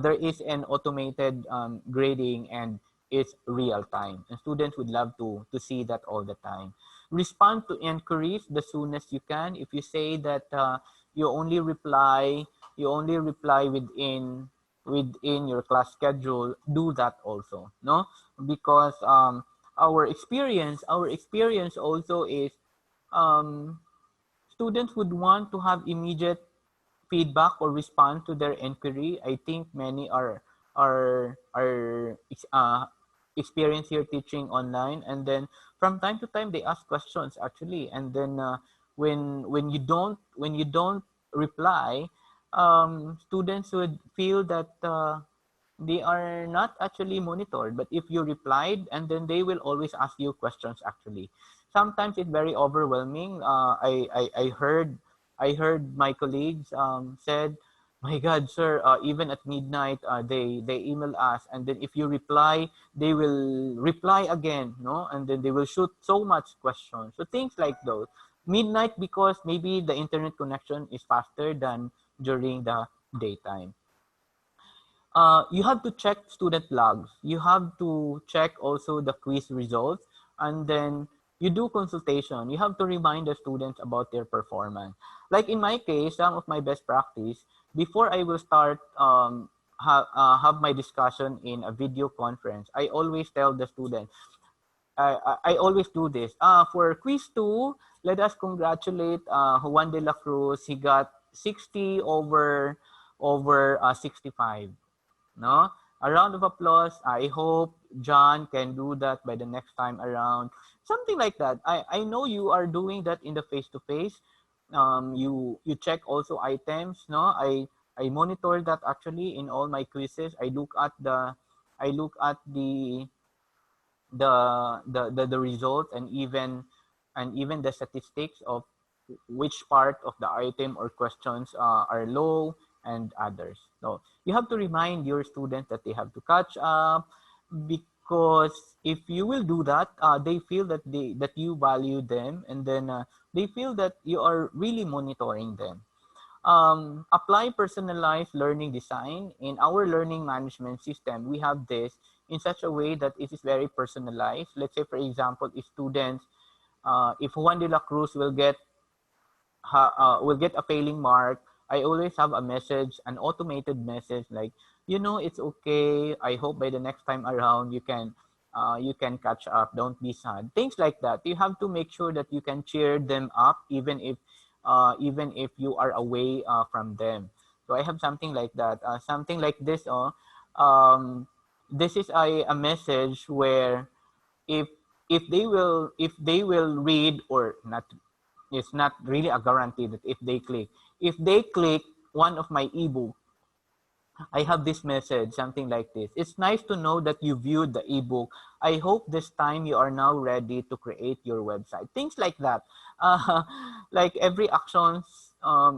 there is an automated grading, and it's real time, and students would love to see that all the time. Respond to inquiries the soonest you can. If you say that you only reply within your class schedule, do that also, no, because our experience also is, um, students would want to have immediate feedback or respond to their inquiry. I think many are experience here teaching online, and then from time to time they ask questions actually, and then when you don't reply, students would feel that they are not actually monitored. But if you replied, and then they will always ask you questions actually. Sometimes it's very overwhelming. I heard my colleagues said, "My God, sir, even at midnight, they email us, and then if you reply, they will reply again, no, and then they will shoot so much questions." So things like those. Midnight, because maybe the internet connection is faster than during the daytime. You have to check student logs. You have to check also the quiz results, and then you do consultation. You have to remind the students about their performance. Like in my case, some of my best practice, before I will start have my discussion in a video conference, I always tell the student, I always do this. For quiz 2, let us congratulate Juan de la Cruz. He got 60 over 65. No, a round of applause. I hope John can do that by the next time around, something like that. I know you are doing that in the face to face. You check also items, no. I monitor that actually in all my quizzes. I look at the results, and even the statistics of which part of the item or questions are low, and others. So you have to remind your students that they have to catch up, because if you will do that, they feel that you value them, and then they feel that you are really monitoring them. Apply personalized learning design. In our learning management system, we have this in such a way that it is very personalized. Let's say, for example, if Juan de la Cruz will get a failing mark, I always have a message, an automated message like, it's okay. I hope by the next time around you can catch up. Don't be sad. Things like that. You have to make sure that you can cheer them up, even if you are away from them. So I have something like that. Something like this. Um, this is a message where if if they will read or not, it's not really a guarantee that if they click one of my ebook, I have this message, something like this. It's nice to know that you viewed the ebook. I hope this time you are now ready to create your website. Things like that. Uh, like every actions,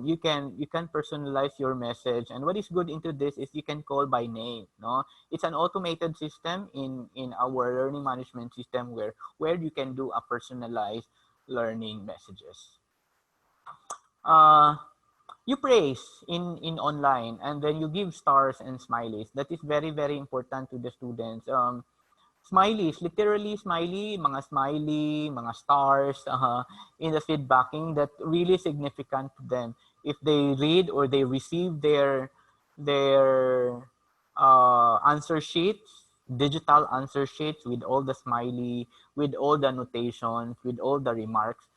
you can personalize your message. And what is good into this is you can call by name. No, it's an automated system in our learning management system where you can do a personalized learning messages. Uh, you praise in online, and then you give stars and smileys. That is very very important to the students. Smileys, literally smiley, mga stars in the feedbacking, that really significant to them. If they read or they receive their answer sheets, digital answer sheets with all the smiley, with all the annotations, with all the remarks,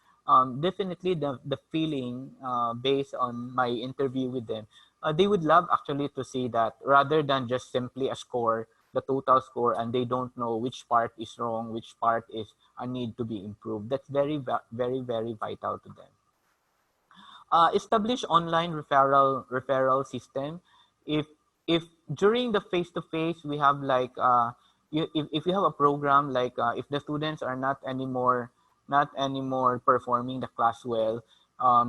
definitely the feeling, based on my interview with them, they would love actually to see that, rather than just simply a score, the total score, and they don't know which part is wrong, which part is a need to be improved. That's very very very vital to them. Establish online referral system. If if during the face to face we have like if you have a program like if the students are not anymore performing the class well,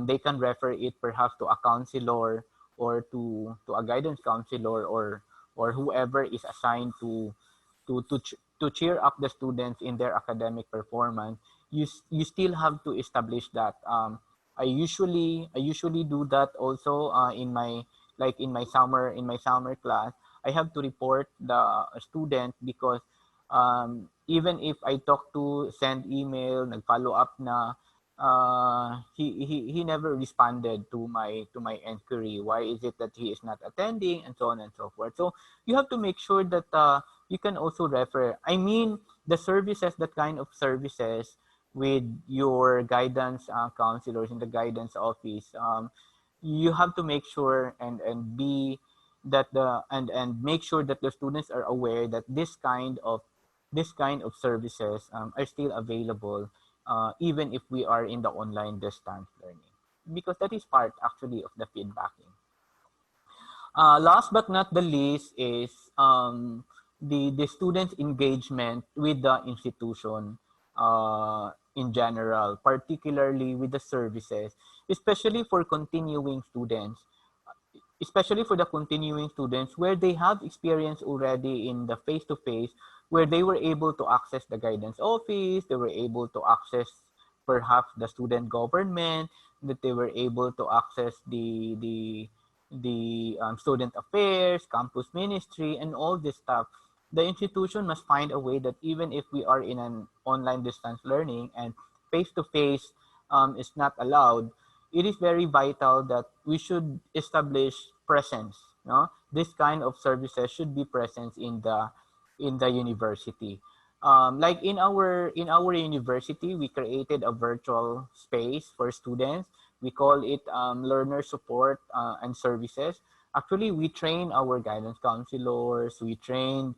they can refer it perhaps to a counselor or to a guidance counselor or whoever is assigned to cheer up the students in their academic performance. You still have to establish that. I usually do that also in my like in my summer class. I have to report the student because even if I talk to send email, nag-follow up na, he never responded to my inquiry. Why is it that he is not attending, and so on and so forth. So you have to make sure that you can also refer. I mean, the services, that kind of services with your guidance counselors in the guidance office. You have to make sure and be that the and make sure that the students are aware that this kind of services are still available, even if we are in the online distance learning, because that is part actually of the feedbacking. Last but not the least is the students' engagement with the institution in general, particularly with the services, especially for continuing students, especially for the continuing students where they have experience already in the face-to-face, where they were able to access the guidance office, they were able to access perhaps the student government, that they were able to access the student affairs, campus ministry, and all this stuff. The institution must find a way that even if we are in an online distance learning and face-to-face is not allowed, it is very vital that we should establish presence. No, this kind of services should be present in the university. Like in our university, we created a virtual space for students. We call it learner support and services. Actually, we train our guidance counselors. We train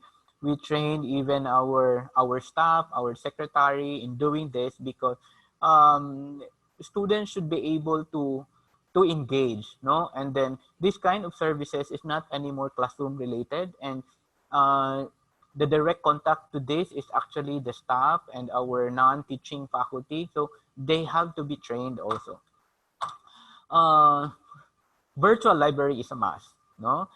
even our staff, our secretary in doing this because um, students should be able to engage, no? And then this kind of services is not anymore classroom related, and uh, the direct contact to this is actually the staff and our non-teaching faculty, so they have to be trained also. uh, Virtual library is a must, no?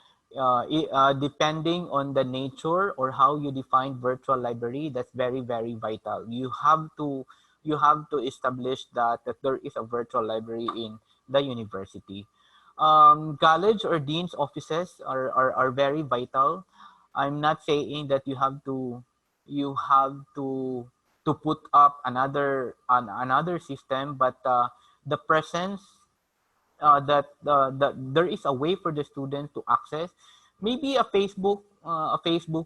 Depending on the nature or how you define virtual library, that's very, very vital. You have to establish that there is a virtual library in the university. College or dean's offices are very vital. I'm not saying that you have to put up another system, but the presence, that there is a way for the student to access, maybe a Facebook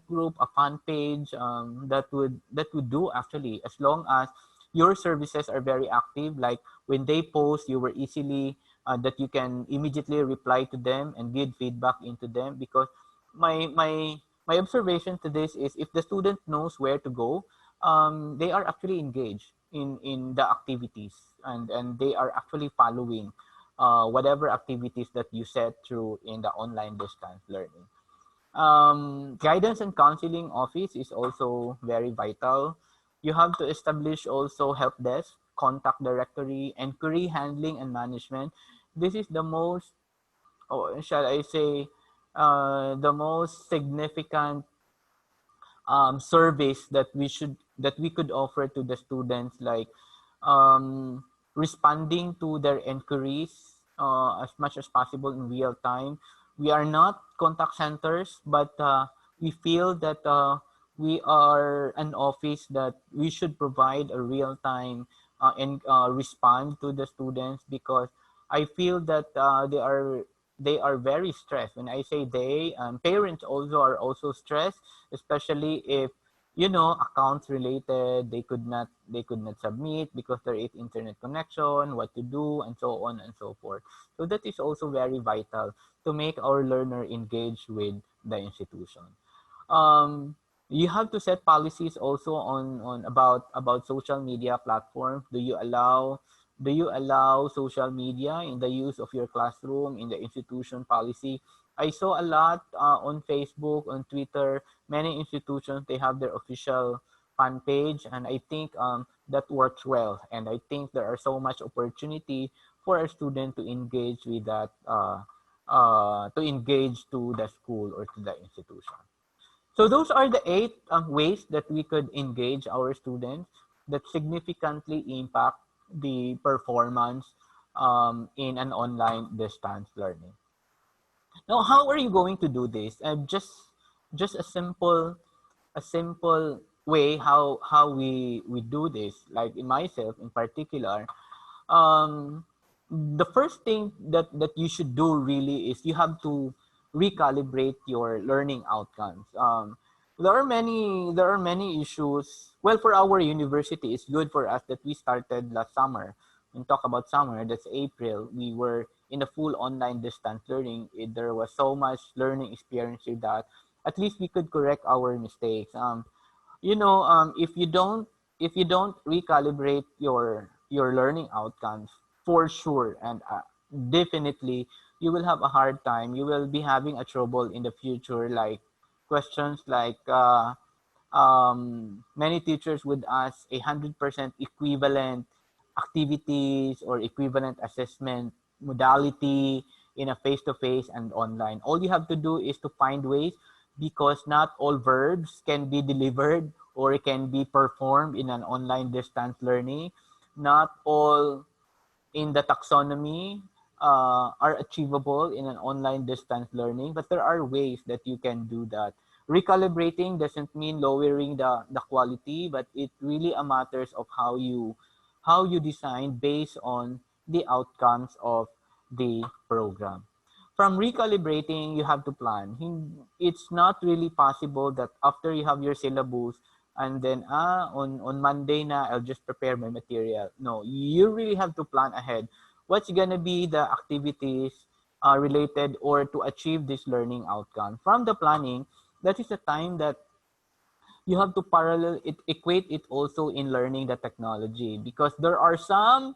group, a fan page, that would do actually, as long as your services are very active. Like when they post, you were easily that you can immediately reply to them and give feedback into them. Because my observation to this is, if the student knows where to go, they are actually engaged in the activities, and they are actually following whatever activities that you set through in the online distance learning. Guidance and counseling office is also very vital. You have to establish also help desk, contact directory, and query handling and management. This is the most, or shall I say, the most significant surveys that we could offer to the students, like um, responding to their inquiries as much as possible in real time. We are not contact centers, but we feel that we are an office that we should provide a real time and respond to the students, because I feel that they are very stressed. When I say they, parents also are also stressed, especially if accounts related, they could not submit because there is internet connection, what to do, and so on and so forth. So that is also very vital to make our learner engage with the institution. um, you have to set policies also on about social media platforms. Do you allow Do you allow social media in the use of your classroom, in the institution policy? I saw a lot on Facebook, on Twitter. Many institutions, they have their official fan page, and I think that works well. And I think there are so much opportunity for a student to engage with that, to engage to the school or to the institution. So those are the 8 ways that we could engage our students that significantly impact the performance in an online distance learning. Now, how are you going to do this? Just a simple way how we do this. Like in myself in particular, um, the first thing that you should do really is you have to recalibrate your learning outcomes. There are many issues. Well, for our university, it's good for us that we started last summer. When talk about summer, that's April. We were in a full online distance learning. There was so much learning experience with that. At least we could correct our mistakes. If you don't recalibrate your learning outcomes, for sure and definitely you will have a hard time. You will be having a trouble in the future, like questions like many teachers would ask 100% equivalent activities or equivalent assessment modality in a face-to-face and online. All you have to do is to find ways, because not all verbs can be delivered or can be performed in an online distance learning. Not all in the taxonomy are achievable in an online distance learning, but there are ways that you can do that. Recalibrating doesn't mean lowering the quality, but it really a matters of how you design based on the outcomes of the program. From recalibrating, you have to plan. It's not really possible that after you have your syllabus and then on Monday na I'll just prepare my material. No, you really have to plan ahead. What's gonna be the activities related or to achieve this learning outcome? From the planning, that is the time that you have to parallel it, equate it also in learning the technology, because there are some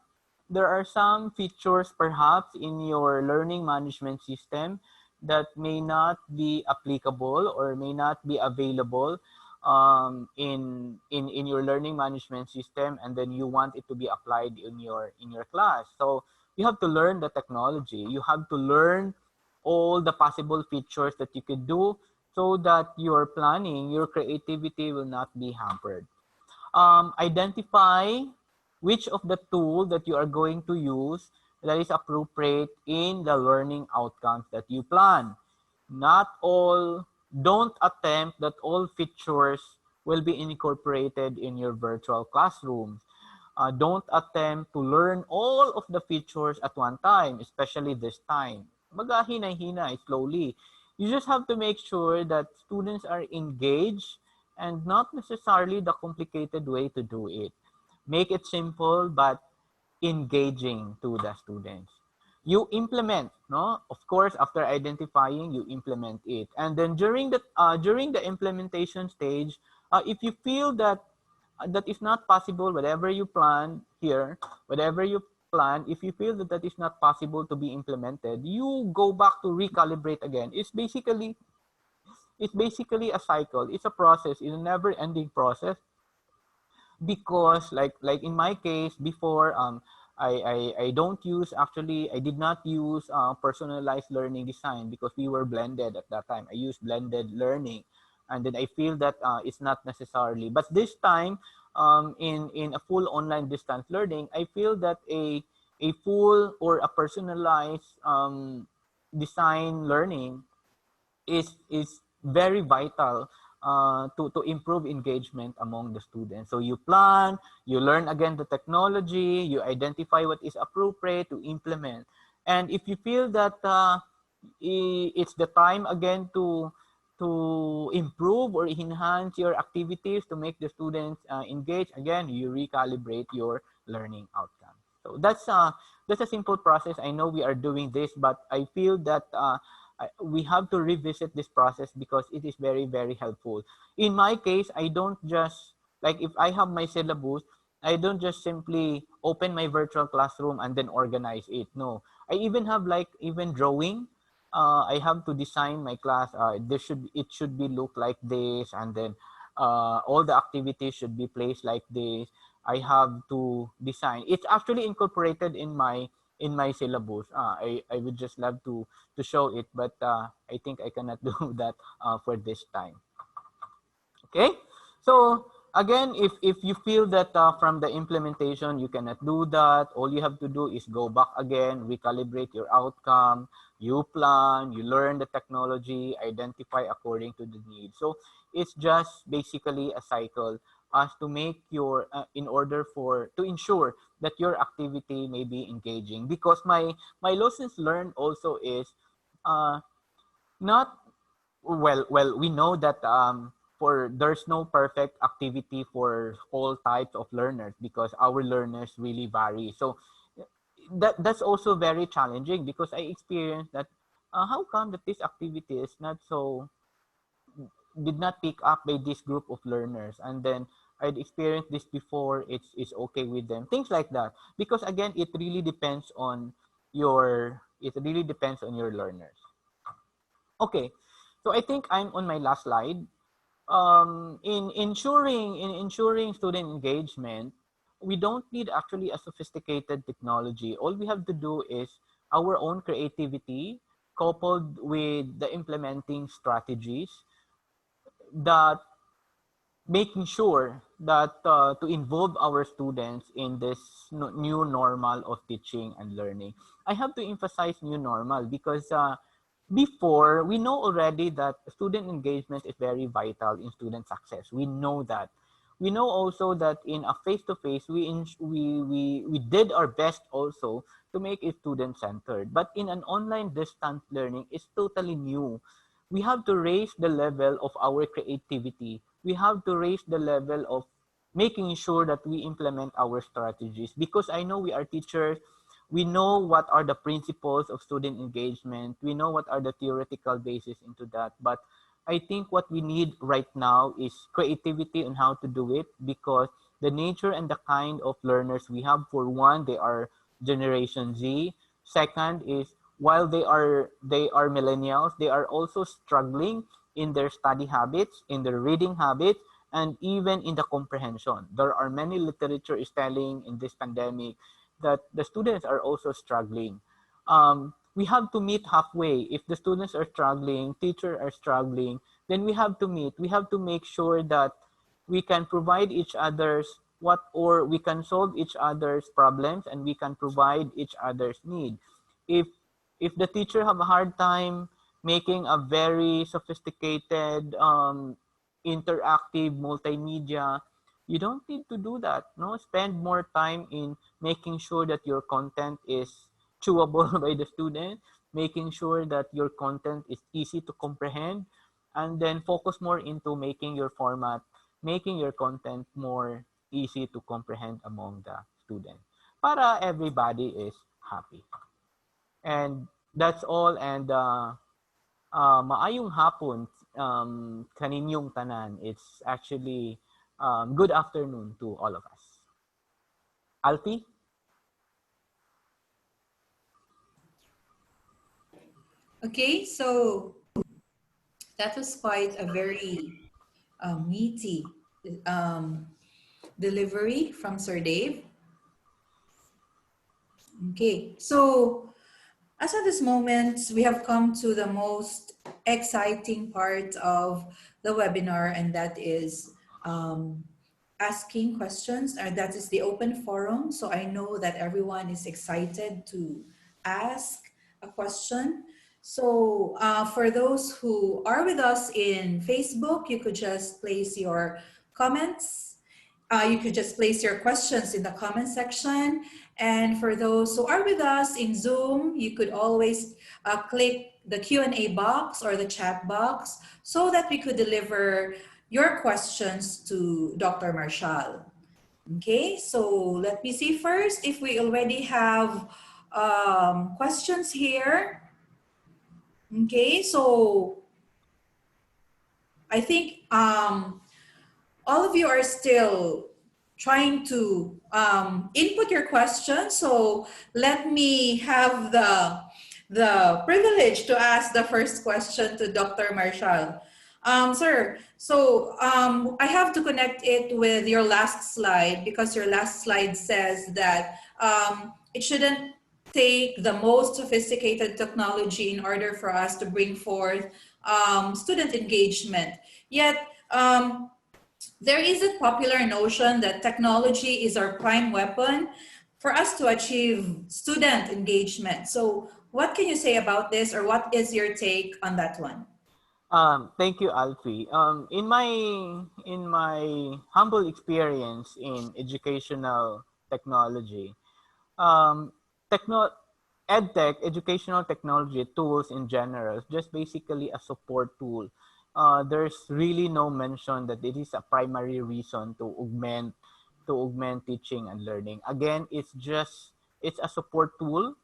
features perhaps in your learning management system that may not be applicable or may not be available in your learning management system, and then you want it to be applied in your class. So you have to learn the technology. You have to learn all the possible features that you could do so that your planning, your creativity will not be hampered. Identify which of the tool that you are going to use that is appropriate in the learning outcomes that you plan. Not all, don't attempt that all features will be incorporated in your virtual classrooms. Don't attempt to learn all of the features at one time, especially this time. Magahina-hina, slowly. You just have to make sure that students are engaged and not necessarily the complicated way to do it. Make it simple but engaging to the students. You implement, no? Of course, after identifying, you implement it. And then during the implementation stage, if you feel that that is not possible, whatever you plan here, whatever you plan, if you feel that that is not possible to be implemented, you go back to recalibrate again. It's basically a cycle. It's a process. It's a never-ending process, because like in my case before, I don't use, actually I did not use personalized learning design because we were blended at that time. I used blended learning, and then I feel that it's not necessarily, but this time in a full online distance learning, I feel that a full or a personalized design learning is very vital to improve engagement among the students. So you plan, you learn again the technology, you identify what is appropriate to implement. And if you feel that it's the time again to improve or enhance your activities to make the students engage, again, you recalibrate your learning outcomes. So that's a simple process. I know we are doing this, but I feel that we have to revisit this process because it is very, very helpful. In my case, I don't just, like if I have my syllabus, I don't just simply open my virtual classroom and then organize it. No, I even have like even drawing. I have to design my class. It should be look like this, and then all the activities should be placed like this. I have to design. It's actually incorporated in my syllabus. I would just love to show it, but I think I cannot do that for this time. Okay, so again, if you feel that from the implementation you cannot do that, all you have to do is go back again, recalibrate your outcome, you plan, you learn the technology, identify according to the need. So it's just basically a cycle as to make your in order for to ensure that your activity may be engaging, because my lessons learned also is not well, we know that for there's no perfect activity for all types of learners, because our learners really vary. So that's also very challenging, because I experienced that how come that this activity is not so did not pick up by this group of learners, and then I'd experienced this before, it's okay with them, things like that, because again it really depends on your learners. Okay, so I think I'm on my last slide. In ensuring student engagement, we don't need actually a sophisticated technology. All we have to do is our own creativity coupled with the implementing strategies that making sure that to involve our students in this new normal of teaching and learning. I have to emphasize new normal because before we know already that student engagement is very vital in student success. We know that. We know also that in a face-to-face, we did our best also to make it student-centered. But in an online distance learning, it's totally new. We have to raise the level of our creativity. We have to raise the level of making sure that we implement our strategies, because I know we are teachers. We know what are the principles of student engagement. We know what are the theoretical basis into that. But I think what we need right now is creativity on how to do it, because the nature and the kind of learners we have, for one, they are Generation Z. Second is, while they are millennials, they are also struggling in their study habits, in their reading habits, and even in the comprehension. There are many literature is telling in this pandemic that the students are also struggling. We have to meet halfway. If the students are struggling, teachers are struggling, then we have to meet. We have to make sure that we can provide each other's or we can solve each other's problems, and we can provide each other's need. If if the teacher have a hard time making a very sophisticated interactive multimedia, you don't need to do that. No, spend more time in making sure that your content is chewable by the student, making sure that your content is easy to comprehend, and then focus more into making your format, making your content more easy to comprehend among the students, para everybody is happy. And that's all, and maayong hapon kaninyong tanan. It's actually good afternoon to all of us. Alfie? Okay, so that was quite a very meaty um, delivery from Sir Dave. Okay, so as of this moment, we have come to the most exciting part of the webinar, and that is asking questions, or that is the open forum. So I know that everyone is excited to ask a question. So for those who are with us in Facebook, you could just place your comments. You could just place your questions in the comment section. And for those who are with us in Zoom, you could always click the Q&A box or the chat box so that we could deliver your questions to Dr. Marcial. Okay, so let me see first if we already have questions here. Okay, so I think all of you are still trying to input your question. So let me have the privilege to ask the first question to Dr. Marcial. Sir, so I have to connect it with your last slide because your last slide says that it shouldn't take the most sophisticated technology in order for us to bring forth student engagement. Yet, there is a popular notion that technology is our prime weapon for us to achieve student engagement. So, what can you say about this, or what is your take on that one? Thank you, Alfie. In my humble experience in educational technology, um, techno edtech, educational technology tools in general, is just basically a support tool. There's really no mention that it is a primary reason to augment teaching and learning. Again, it's a support tool.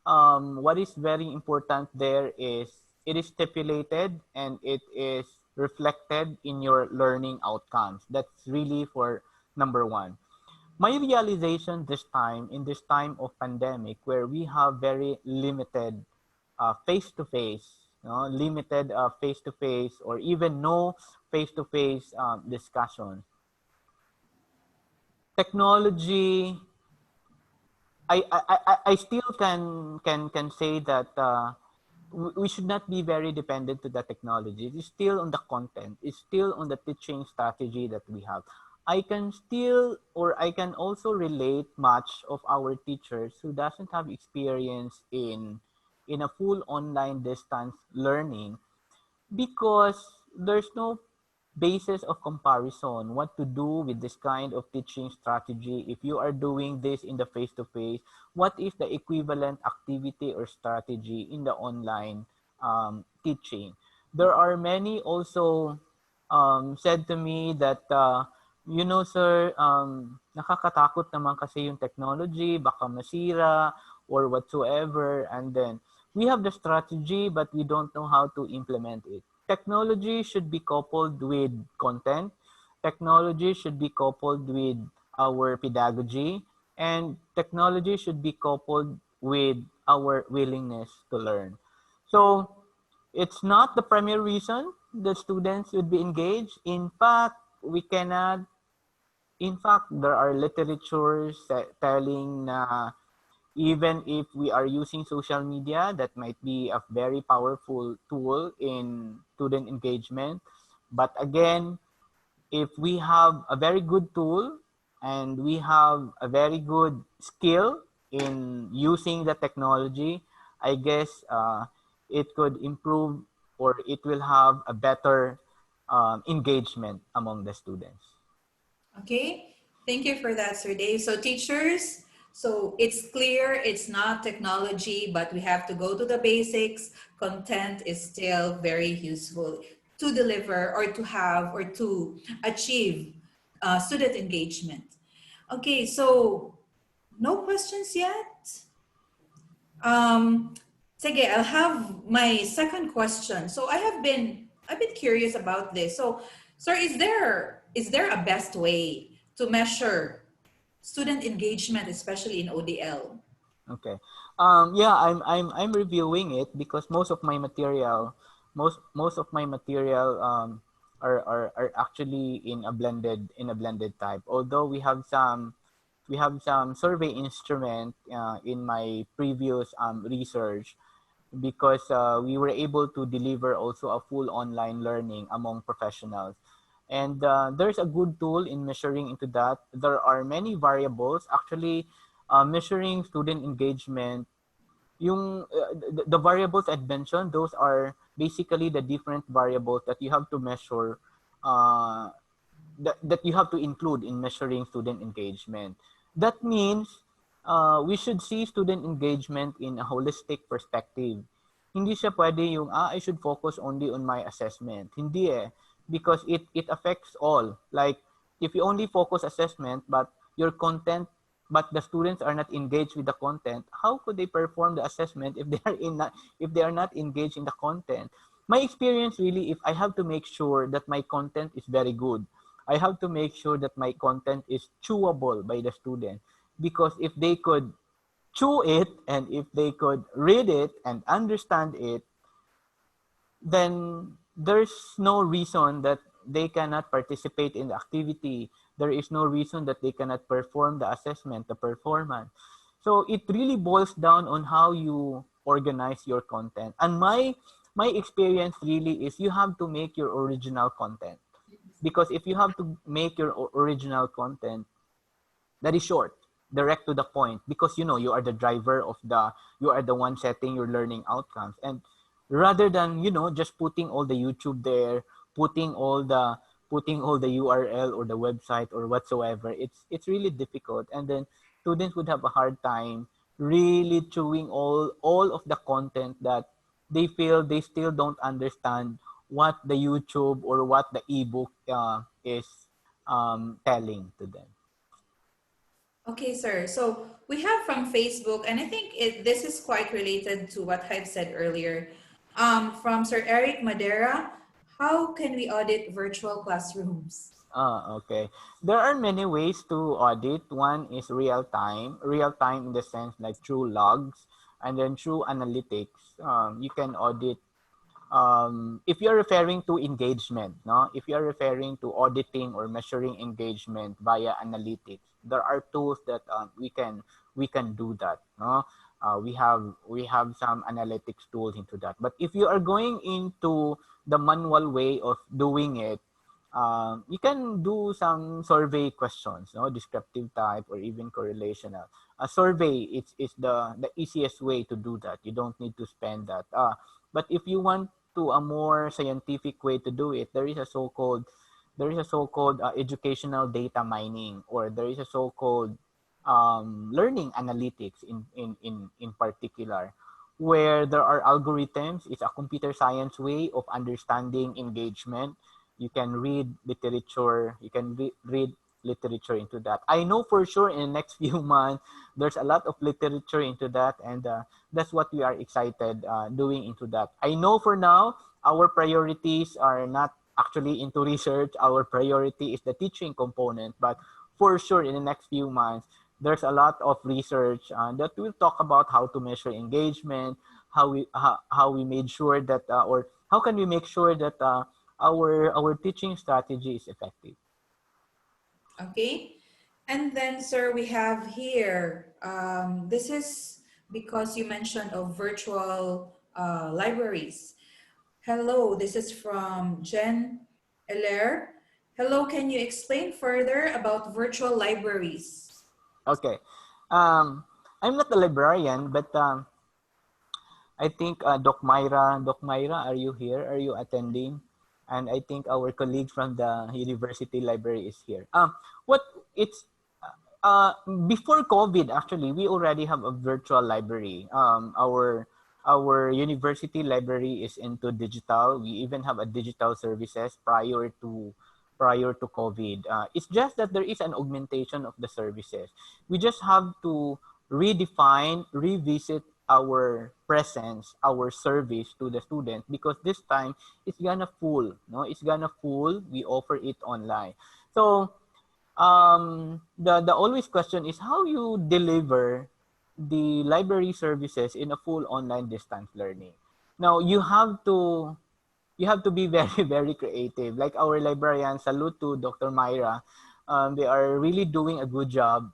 What is very important there is it is stipulated and it is reflected in your learning outcomes. That's really for number one. My realization this time, in this time of pandemic, where we have very limited face-to-face, limited face-to-face or even no face-to-face discussions. Technology, I still can say that we should not be very dependent to the technology. It's still on the content. It's still on the teaching strategy that we have. I can also relate much of our teachers who doesn't have experience in a full online distance learning because there's no basis of comparison what to do with this kind of teaching strategy. If you are doing this in the face-to-face, what is the equivalent activity or strategy in the online teaching? There are many also said to me that sir, nakakatakot naman kasi yung technology, baka masira or whatsoever, and then we have the strategy but we don't know how to implement it. Technology should be coupled with content. Technology should be coupled with our pedagogy, and technology should be coupled with our willingness to learn. So it's not the primary reason that students would be engaged. In fact, there are literatures telling na even if we are using social media, that might be a very powerful tool in student engagement. But again, if we have a very good tool and we have a very good skill in using the technology, I guess it could improve or it will have a better engagement among the students. Okay, thank you for that, Sir Dave. So teachers, so it's clear it's not technology, but we have to go to the basics. Content is still very useful to deliver or to have or to achieve student engagement. Okay, so no questions yet? Um, Sige, I'll have my second question. So I've been curious about this. So, sir, is there a best way to measure student engagement, especially in ODL? Okay. Yeah, I'm reviewing it because most of my material are actually in a blended type. Although we have some survey instrument in my previous research because we were able to deliver also a full online learning among professionals. And there's a good tool in measuring into that. There are many variables. Actually, measuring student engagement, the variables I mentioned, those are basically the different variables that you have to measure, uh, that you have to include in measuring student engagement. That means we should see student engagement in a holistic perspective. Hindi siya pwede yung, I should focus only on my assessment. Hindi eh. Because it affects all. Like, if you only focus assessment, but your content, but the students are not engaged with the content, how could they perform the assessment if they are not engaged in the content? My experience really, if I have to make sure that my content is very good, I have to make sure that my content is chewable by the student, because if they could chew it and if they could read it and understand it, then there's no reason that they cannot participate in the activity. There is no reason that they cannot perform the assessment, the performance. So it really boils down on how you organize your content. And my experience really is you have to make your original content. Because if you have to make your original content, that is short, direct to the point, because you know you are the driver of the, you are the one setting your learning outcomes. And rather than, you know, just putting all the YouTube there, putting all the URL or the website or whatsoever, it's really difficult. And then students would have a hard time really chewing all of the content that they feel they still don't understand what the YouTube or what the ebook is telling to them. Okay, sir. So we have from Facebook, and I think this is quite related to what I've said earlier. From Sir Eric Madera, how can we audit virtual classrooms? Okay. There are many ways to audit. One is real time in the sense like through logs, and then through analytics. You can audit, if you're referring to engagement, no, if you're referring to auditing or measuring engagement via analytics, there are tools that we can do that, no. We have some analytics tools into that. But if you are going into the manual way of doing it, you can do some survey questions, no, descriptive type or even correlational. A survey is the easiest way to do that. You don't need to spend that. But if you want to a more scientific way to do it, there is a so-called educational data mining, or there is a so-called learning analytics in particular, where there are algorithms. It's a computer science way of understanding engagement. You can read literature. You can read literature into that. I know for sure in the next few months, there's a lot of literature into that, and that's what we are excited doing into that. I know for now, our priorities are not actually into research. Our priority is the teaching component, but for sure in the next few months, there's a lot of research that will talk about how to measure engagement, how we made sure that, or how can we make sure that our teaching strategy is effective. Okay. And then, sir, we have here, this is because you mentioned of virtual libraries. Hello, this is from Jen Eller. Hello, can you explain further about virtual libraries? Okay. I'm not a librarian, but I think Doc Myra, are you here? Are you attending? And I think our colleague from the university library is here. What it's before COVID, actually, we already have a virtual library. Our university library is into digital. We even have a digital services prior to COVID. It's just that there is an augmentation of the services. We just have to redefine, revisit our presence, our service to the student, because this time it's gonna full. No, it's gonna full. We offer it online. So the always question is how you deliver the library services in a full online distance learning. Now you have to be very very creative. Like our librarians, salute to Dr. Myra. They are really doing a good job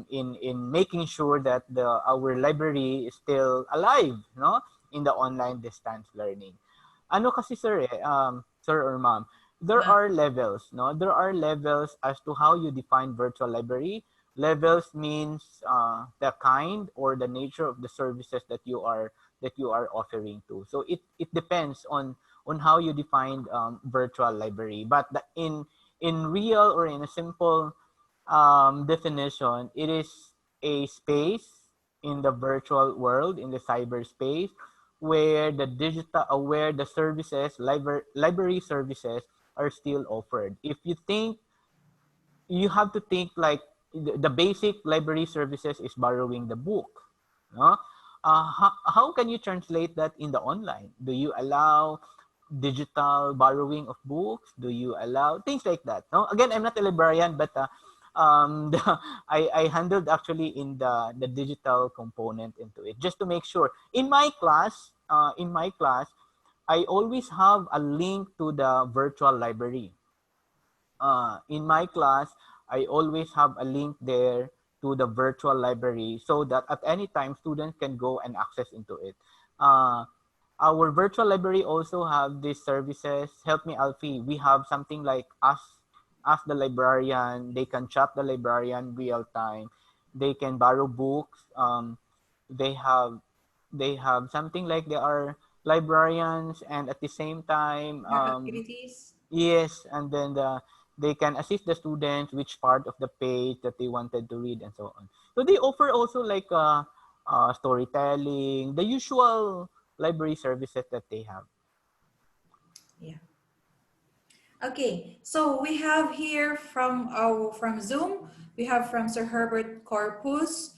in making sure that our library is still alive, no, in the online distance learning. Ano kasi sir, sir or ma'am, there Ma- are levels, no? There are levels as to how you define virtual library. Levels means the kind or the nature of the services that you are offering to. So it depends on how you define virtual library. But in real or in a simple definition, it is a space in the virtual world, in the cyberspace, where where the services, library services are still offered. If you think, you have to think like the basic library services is borrowing the book, no? How can you translate that in the online? Do you allow digital borrowing of books? Do you allow things like that? No, again, I'm not a librarian, but the, I handled actually in the digital component into it, just to make sure. In my class, I always have a link to the virtual library. In my class, I always have a link there to the virtual library so that at any time students can go and access into it. Uh, our virtual library also have these services. Help me, Alfie. We have something like ask the librarian. They can chat the librarian real time. They can borrow books. They have they have something like they are librarians, and at the same time, More activities. yes, and then they can assist the students which part of the page that they wanted to read and so on. So they offer also like storytelling, the usual library services that they have. Yeah. Okay, so we have here from Zoom, we have from Sir Herbert Corpus.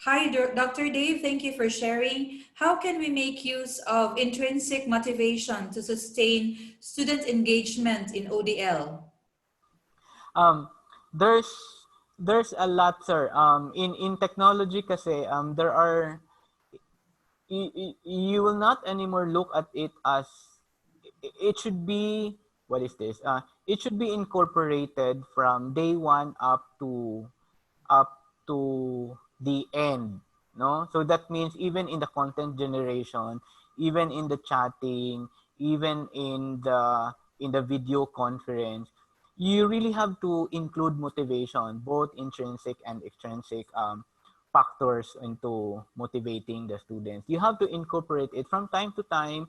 Hi, Dr. Dave. Thank you for sharing. How can we make use of intrinsic motivation to sustain student engagement in ODL? Um, there's there's a lot, sir. In technology kasi there are you will not anymore look at it as it should be. What is this? It should be incorporated from day one up to the end, no? So that means even in the content generation, even in the chatting, even in the video conference, you really have to include motivation, both intrinsic and extrinsic factors into motivating the students. You have to incorporate it from time to time.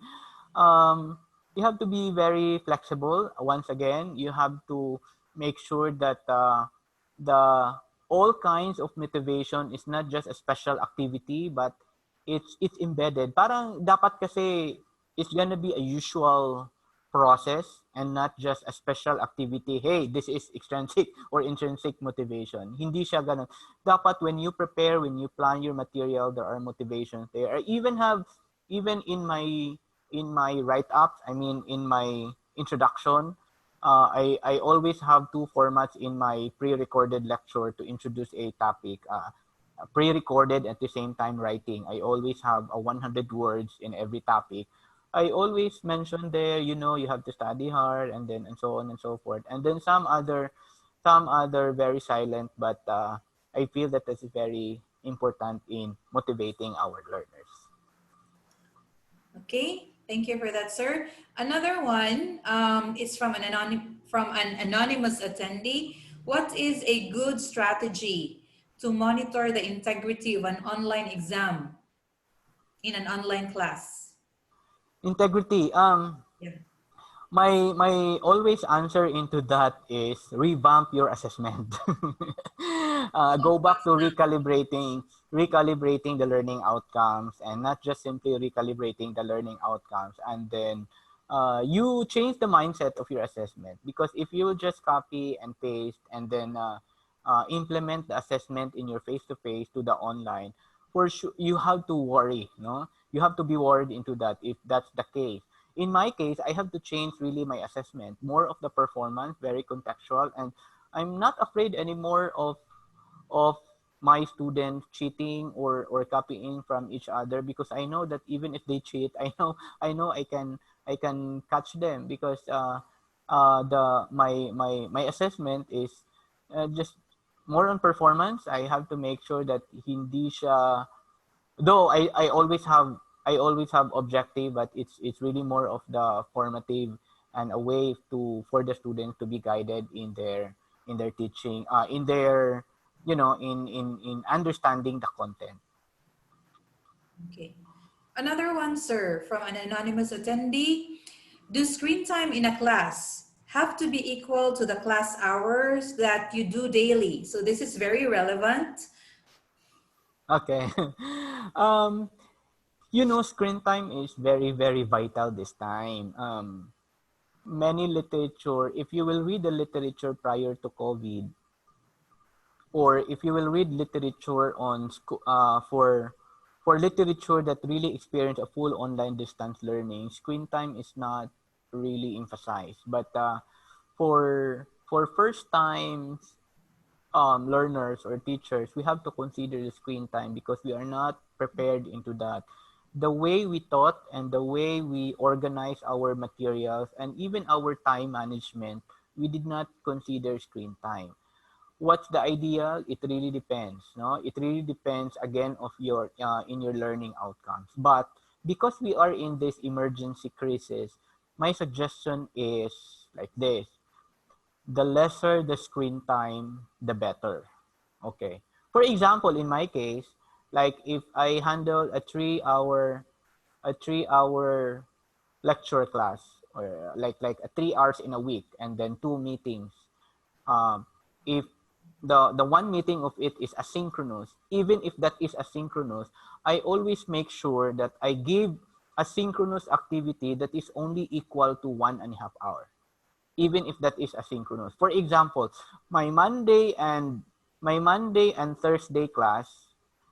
um, you have to be very flexible. Once again, you have to make sure that the all kinds of motivation is not just a special activity, but it's embedded. Parang dapat kasi it's gonna be a usual process and not just a special activity. Hey, this is extrinsic or intrinsic motivation. Hindi siya ganun. Dapat when you prepare, when you plan your material, there are motivations there. I even in my write-ups, I mean in my introduction, I always have two formats in my pre-recorded lecture to introduce a topic. Pre-recorded at the same time writing. I always have a 100 words in every topic. I always mention there, you have to study hard, and so on and so forth. And then some other very silent, but I feel that this is very important in motivating our learners. Okay, thank you for that, sir. Another one is from an anonymous attendee. What is a good strategy to monitor the integrity of an online exam in an online class? Integrity. Yeah. My always answer into that is revamp your assessment. Go back to recalibrating the learning outcomes, and not just simply recalibrating the learning outcomes, and then you change the mindset of your assessment, because if you just copy and paste and then implement the assessment in your face-to-face to the online, for sure you have to worry, no, you have to be worried into that if that's the case. In my case, I have to change really my assessment, more of the performance, very contextual, and I'm not afraid anymore of my students cheating or copying from each other, because I know that even if they cheat, I know I can catch them, because my assessment is just more on performance. I have to make sure that hindi siya, though I always have objective, but it's really more of the formative, and a way for the students to be guided in their teaching, in their in understanding the content. Okay. Another one, sir, from an anonymous attendee. Do screen time in a class have to be equal to the class hours that you do daily? So this is very relevant. Okay. um Screen time is very, very vital this time. Many literature, if you will read the literature prior to COVID, or if you will read literature on for literature that really experience a full online distance learning, screen time is not really emphasized. But for first time learners or teachers, we have to consider the screen time because we are not prepared into that. The way we taught and the way we organize our materials and even our time management, we did not consider screen time. What's the ideal? It really depends. No, it really depends again of your in your learning outcomes. But because we are in this emergency crisis, my suggestion is like this: the lesser the screen time, the better. Okay. For example, in my case, like if I handle a 3 hour lecture class, or like 3 hours in a week and then 2 meetings, if the one meeting of it is asynchronous, even if that is asynchronous, I always make sure that I give a synchronous activity that is only equal to 1.5 hours, even if that is asynchronous. For example, my Monday and Thursday class,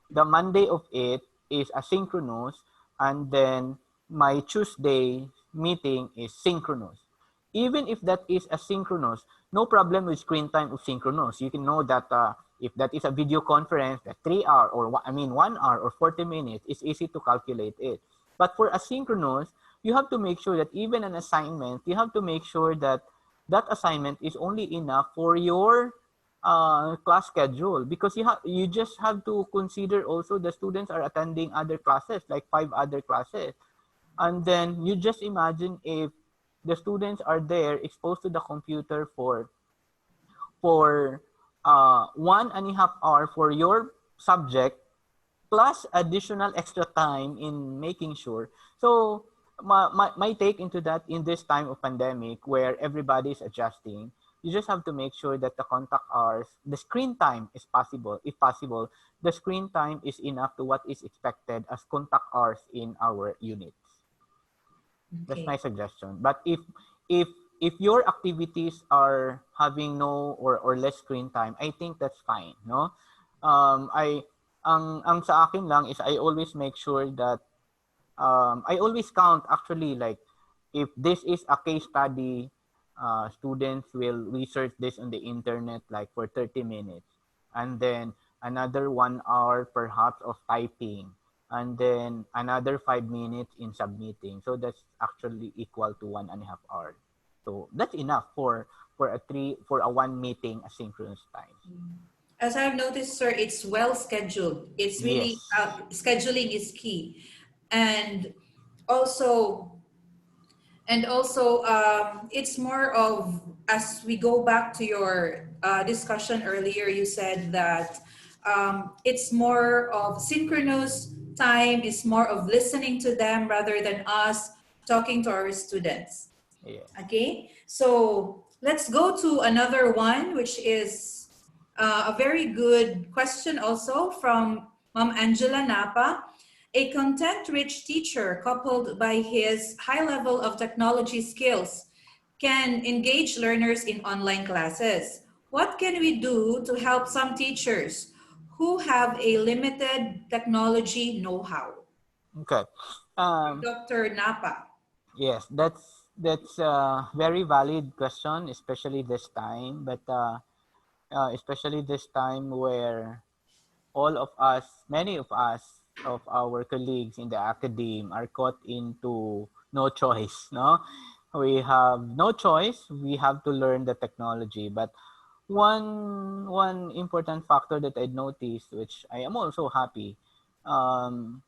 the Monday of it is asynchronous, and then my Tuesday meeting is synchronous. Even if that is asynchronous, no problem with screen time of synchronous. You can know that if that is a video conference, that 3 hour or 1 hour or 40 minutes, it's easy to calculate it. But for asynchronous, you have to make sure that even an assignment, you have to make sure that that assignment is only enough for your class schedule, because you just have to consider also the students are attending other classes, like 5 other classes. And then you just imagine if the students are there exposed to the computer for 1.5 hour for your subject, plus additional extra time in making sure. So my take into that, in this time of pandemic where everybody is adjusting, you just have to make sure that the contact hours, the screen time is possible. If possible, the screen time is enough to what is expected as contact hours in our units. That's my Okay. suggestion. But if if your activities are having no or less screen time, I think that's fine, no? I ang sa akin lang is I always make sure that I always count actually, like if this is a case study, students will research this on the internet like for 30 minutes, and then another 1 hour perhaps of typing, and then another 5 minutes in submitting. So that's actually equal to 1.5 hours. So that's enough for a one meeting asynchronous time. As I've noticed, sir, it's well scheduled. It's really Yes. scheduling is key, and also it's more of, as we go back to your discussion earlier, you said that it's more of synchronous time, is more of listening to them rather than us talking to our students. Yes. Okay, so let's go to another one, which is a very good question also from Mom Angela Napa. A content-rich teacher coupled by his high level of technology skills can engage learners in online classes. What can we do to help some teachers who have a limited technology know-how? Okay. Um, Dr. Napa. Yes, that's a very valid question, especially this time. But especially this time where all of us, many of us, of our colleagues in the academe are caught into no choice. No, we have no choice. We have to learn the technology. But one important factor that I noticed, which I am also happy, um,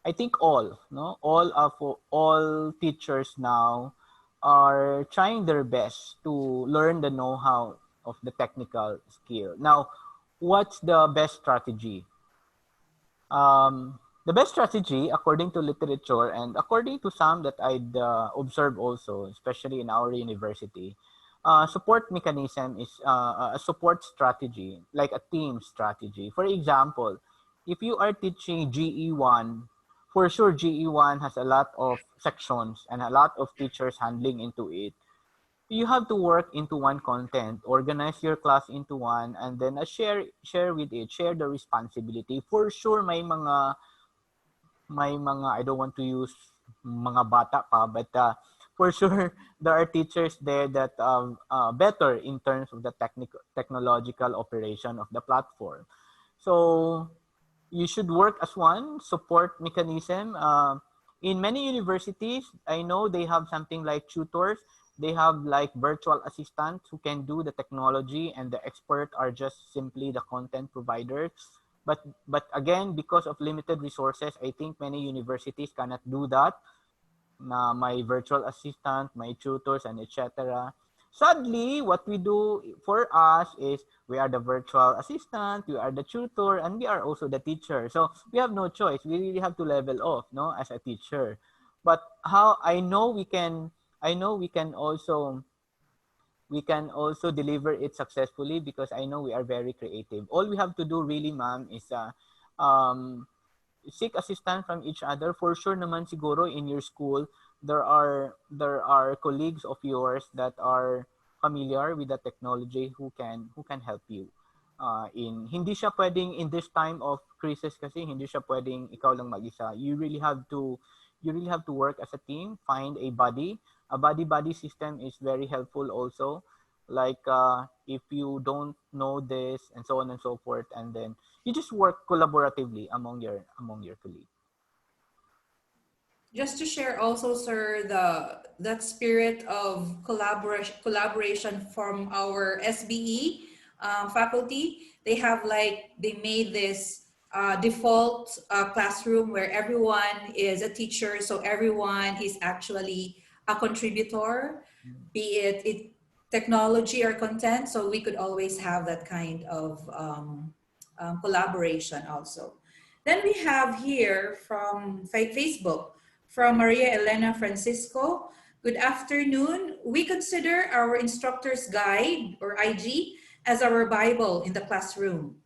I think all teachers now are trying their best to learn the know-how of the technical skill. Now, what's the best strategy? The best strategy, according to literature and according to some that I'd observed also, especially in our university, support mechanism is a support strategy, like a team strategy. For example, if you are teaching GE1, for sure GE1 has a lot of sections and a lot of teachers handling into it. You have to work into one content, organize your class into one, and then share with it, share the responsibility. For sure, may mga, I don't want to use mga bata pa, but for sure there are teachers there that better in terms of the technological operation of the platform. So you should work as one support mechanism. In many universities, I know they have something like tutors. They have like virtual assistants who can do the technology, and the expert are just simply the content providers. But again, because of limited resources, I think many universities cannot do that. Na may virtual assistant, may tutors, and etc. Sadly, what we do for us is we are the virtual assistant, we are the tutor, and we are also the teacher. So we have no choice. We really have to level off, no, as a teacher. But how I know we can also deliver it successfully because I know we are very creative. All we have to do really, ma'am, is um, seek assistance from each other. For sure naman siguro in your school, there are colleagues of yours that are familiar with the technology who can help you. In hindi siya pwedeng in this time of crisis kasi hindi siya pwedeng ikaw lang mag-isa. You really have to work as a team, find a buddy. A buddy system is very helpful also. Like if you don't know this and so on and so forth, and then you just work collaboratively among your colleagues. Just to share also, sir, that spirit of collaboration from our SBE faculty. They made this default classroom where everyone is a teacher, so everyone is actually a contributor, be it technology or content. So we could always have that kind of collaboration also. Then we have here from Facebook, from Maria Elena Francisco. Good afternoon. We consider our instructor's guide or IG as our Bible in the classroom.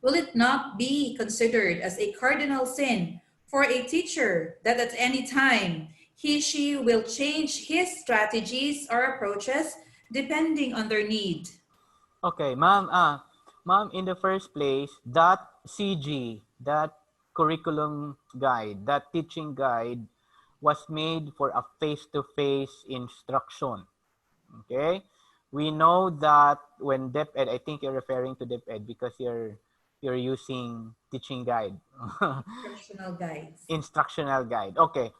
Will it not be considered as a cardinal sin for a teacher that at any time she will change his strategies or approaches depending on their need? Okay, ma'am. Ma'am, in the first place, that CG, that curriculum guide, that teaching guide was made for a face-to-face instruction. Okay? We know that when DepEd, I think you're referring to DepEd because you're using teaching guide. Instructional guides. Instructional guide. Okay.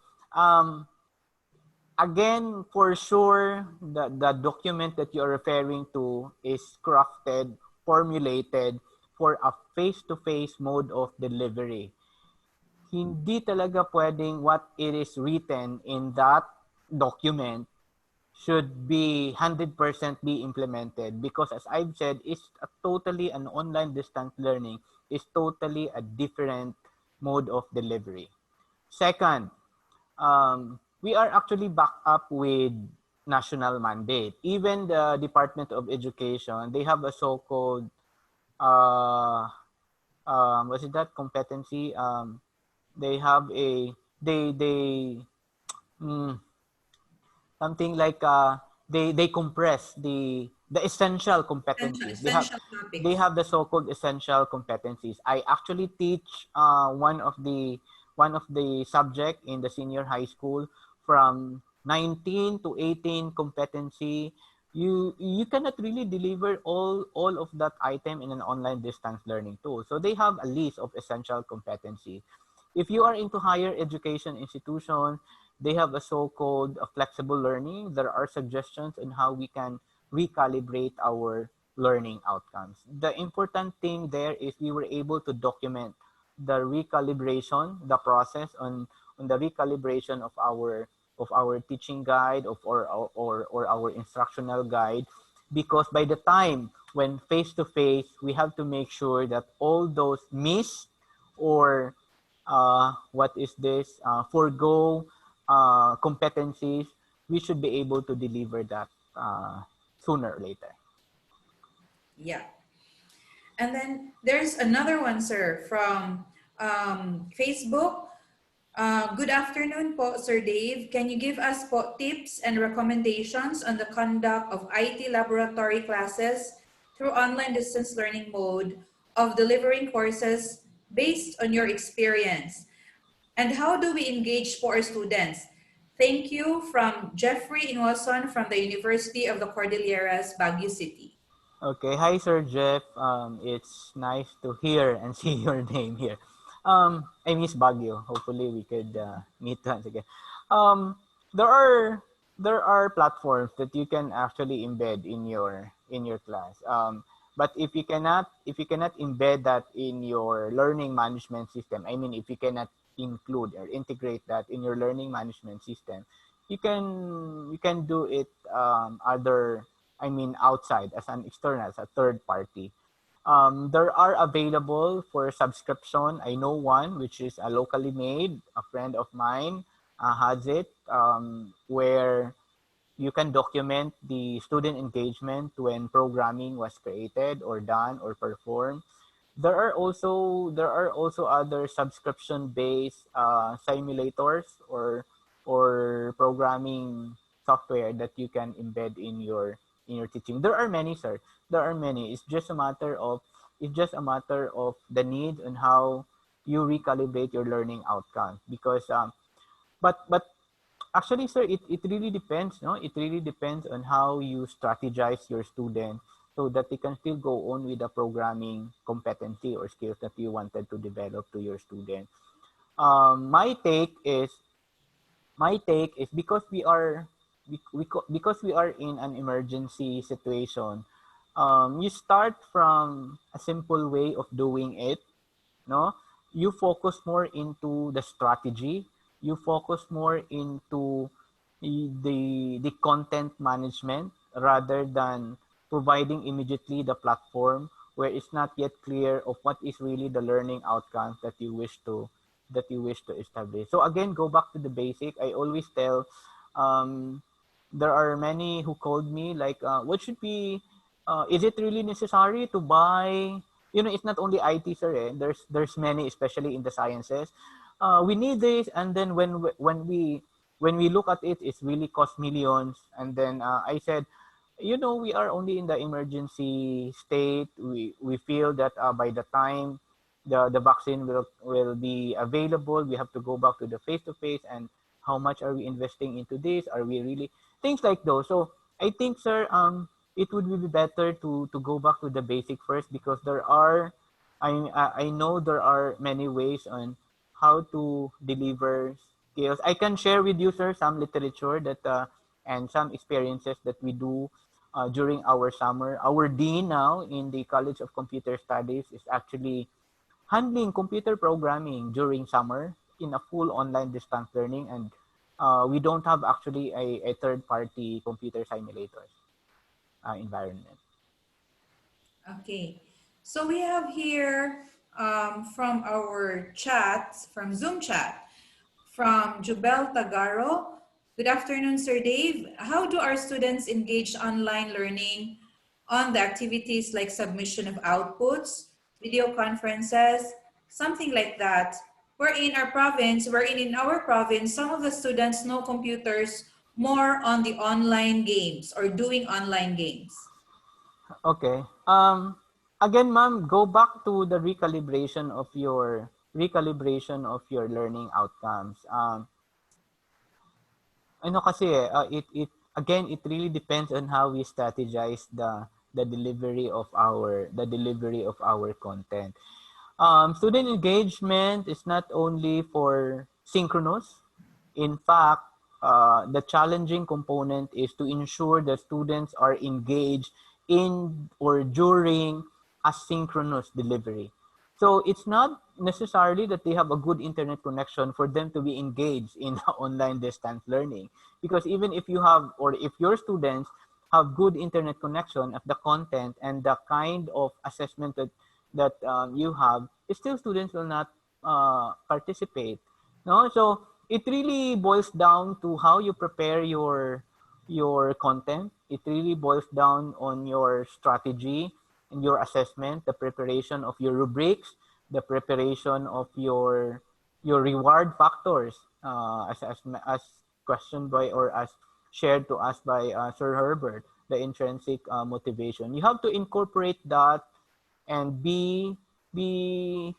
Again, for sure, the document that you're referring to is crafted, formulated for a face-to-face mode of delivery. Hindi talaga pwedeng what it is written in that document should be 100% be implemented because as I've said, it's a totally an online distance learning is totally a different mode of delivery. Second, we are actually backed up with national mandate. Even the Department of Education, they have a so-called, was it that competency? They have a, they, something like they compress the essential competencies. Essential They topics. have the so-called essential competencies. I actually teach one of the subject in the senior high school from 19 to 18 competency. You cannot really deliver all of that item in an online distance learning tool. So they have a list of essential competency. If you are into higher education institutions, they have a so-called flexible learning. There are suggestions on how we can recalibrate our learning outcomes. The important thing there is we were able to document the recalibration, the process on the recalibration of our teaching guide or our instructional guide, because by the time when face to face, we have to make sure that all those miss or what is this forego competencies, we should be able to deliver that sooner or later. Yeah. And then there's another one, sir, from Facebook. Good afternoon po, Sir Dave. Can you give us po tips and recommendations on the conduct of IT laboratory classes through online distance learning mode of delivering courses based on your experience? And how do we engage for our students? Thank you from Jeffrey Inwason from the University of the Cordilleras, Baguio City. Okay, hi Sir Jeff. It's nice to hear and see your name here. I miss Baguio. Hopefully, we could meet once again. Um, there are platforms that you can actually embed in your class. But if you cannot embed that in your learning management system, I mean, if you cannot include or integrate that in your learning management system, you can do it other I mean outside as an external, as a third party. There are available for subscription. I know one which is a locally made. A friend of mine has it, where you can document the student engagement when programming was created or done or performed. There are also other subscription based simulators or programming software that you can embed in your teaching. There are many, sir. There are many. It's just a matter of the need and how you recalibrate your learning outcomes. Because but actually, sir, it really depends, no? It really depends on how you strategize your student so that they can still go on with the programming competency or skills that you wanted to develop to your student. My take is because because we are in an emergency situation. You start from a simple way of doing it, no? You focus more into the strategy. You focus more into the content management rather than providing immediately the platform where it's not yet clear of what is really the learning outcomes that you wish to establish. So again, go back to the basic. I always tell, um, there are many who called me like, what should be, is it really necessary to buy? You know, it's not only IT, sir. There's many, especially in the sciences. We need this, and then when we look at it, it's really cost millions. And then I said, you know, we are only in the emergency state. We feel that by the time the vaccine will be available, we have to go back to the face to face. And how much are we investing into this? Are we really things like those? So I think, sir, it would be better to go back to the basic first, because there are I know there are many ways on how to deliver skills. I can share with you, sir, some literature that and some experiences that we do during our summer. Our dean now in the College of Computer Studies is actually handling computer programming during summer in a full online distance learning, and we don't have actually a third party computer simulators environment. Okay. So we have here from our chat, from Zoom chat, from Jubel Tagaro. Good afternoon, Sir Dave. How do our students engage online learning on the activities like submission of outputs, video conferences, something like that? Wherein in our province, some of the students know computers more on the online games or doing online games. Okay. Again, ma'am, go back to the recalibration of your learning outcomes. Ano kasi it again, it really depends on how we strategize the delivery of our content. Student engagement is not only for synchronous. In fact, the challenging component is to ensure that students are engaged in or during asynchronous delivery. So it's not necessarily that they have a good internet connection for them to be engaged in online distance learning. Because even if you have, or if your students have good internet connection, of the content and the kind of assessment that you have, still students will not participate. No, so it really boils down to how you prepare your content. It really boils down on your strategy and your assessment, the preparation of your rubrics, the preparation of your reward factors, as questioned by or as shared to us by Sir Herbert, the intrinsic motivation. You have to incorporate that and be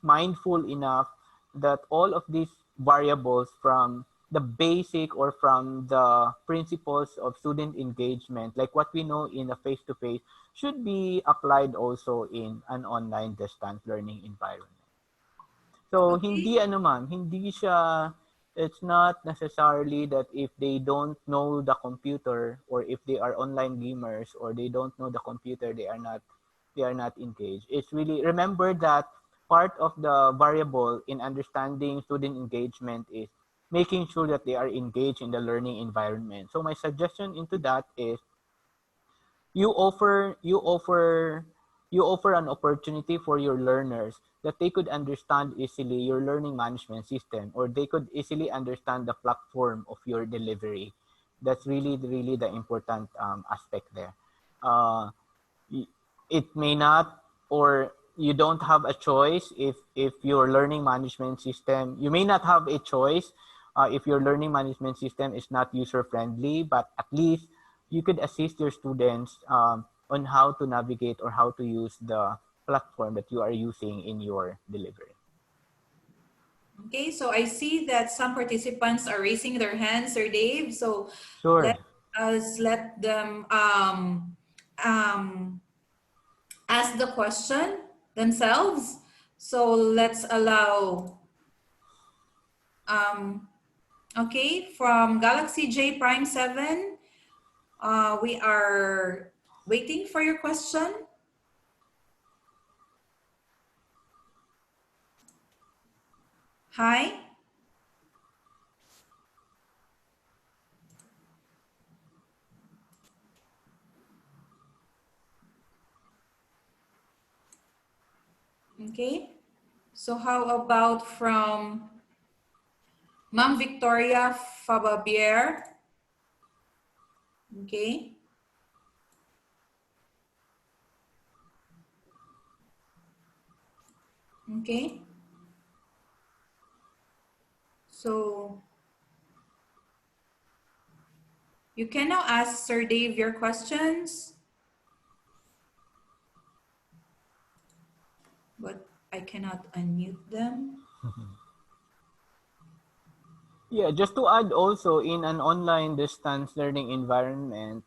mindful enough that all of these variables from the basic or from the principles of student engagement, like what we know in a face-to-face, should be applied also in an online distance learning environment. So hindi Okay. ano ma'am, hindi siya, it's not necessarily that if they don't know the computer or if they are online gamers or they don't know the computer, they are not engaged. It's really, remember that part of the variable in understanding student engagement is making sure that they are engaged in the learning environment. So my suggestion into that is you offer you offer you offer an opportunity for your learners that they could understand easily your learning management system, or they could easily understand the platform of your delivery. That's really the important aspect there. uh, it may not, or you don't have a choice if your learning management system, you may not have a choice if your learning management system is not user friendly, but at least you could assist your students on how to navigate or how to use the platform that you are using in your delivery. Okay, so I see that some participants are raising their hands, Sir Dave. So let Sure. us let them um, ask the question themselves. So let's allow, um, okay, from Galaxy J Prime 7, we are waiting for your question. Hi. Okay. So how about from Ma'am Victoria Fababier? Okay. Okay. So you can now ask Sir Dave your questions, but I cannot unmute them. Yeah, just to add also, in an online distance learning environment,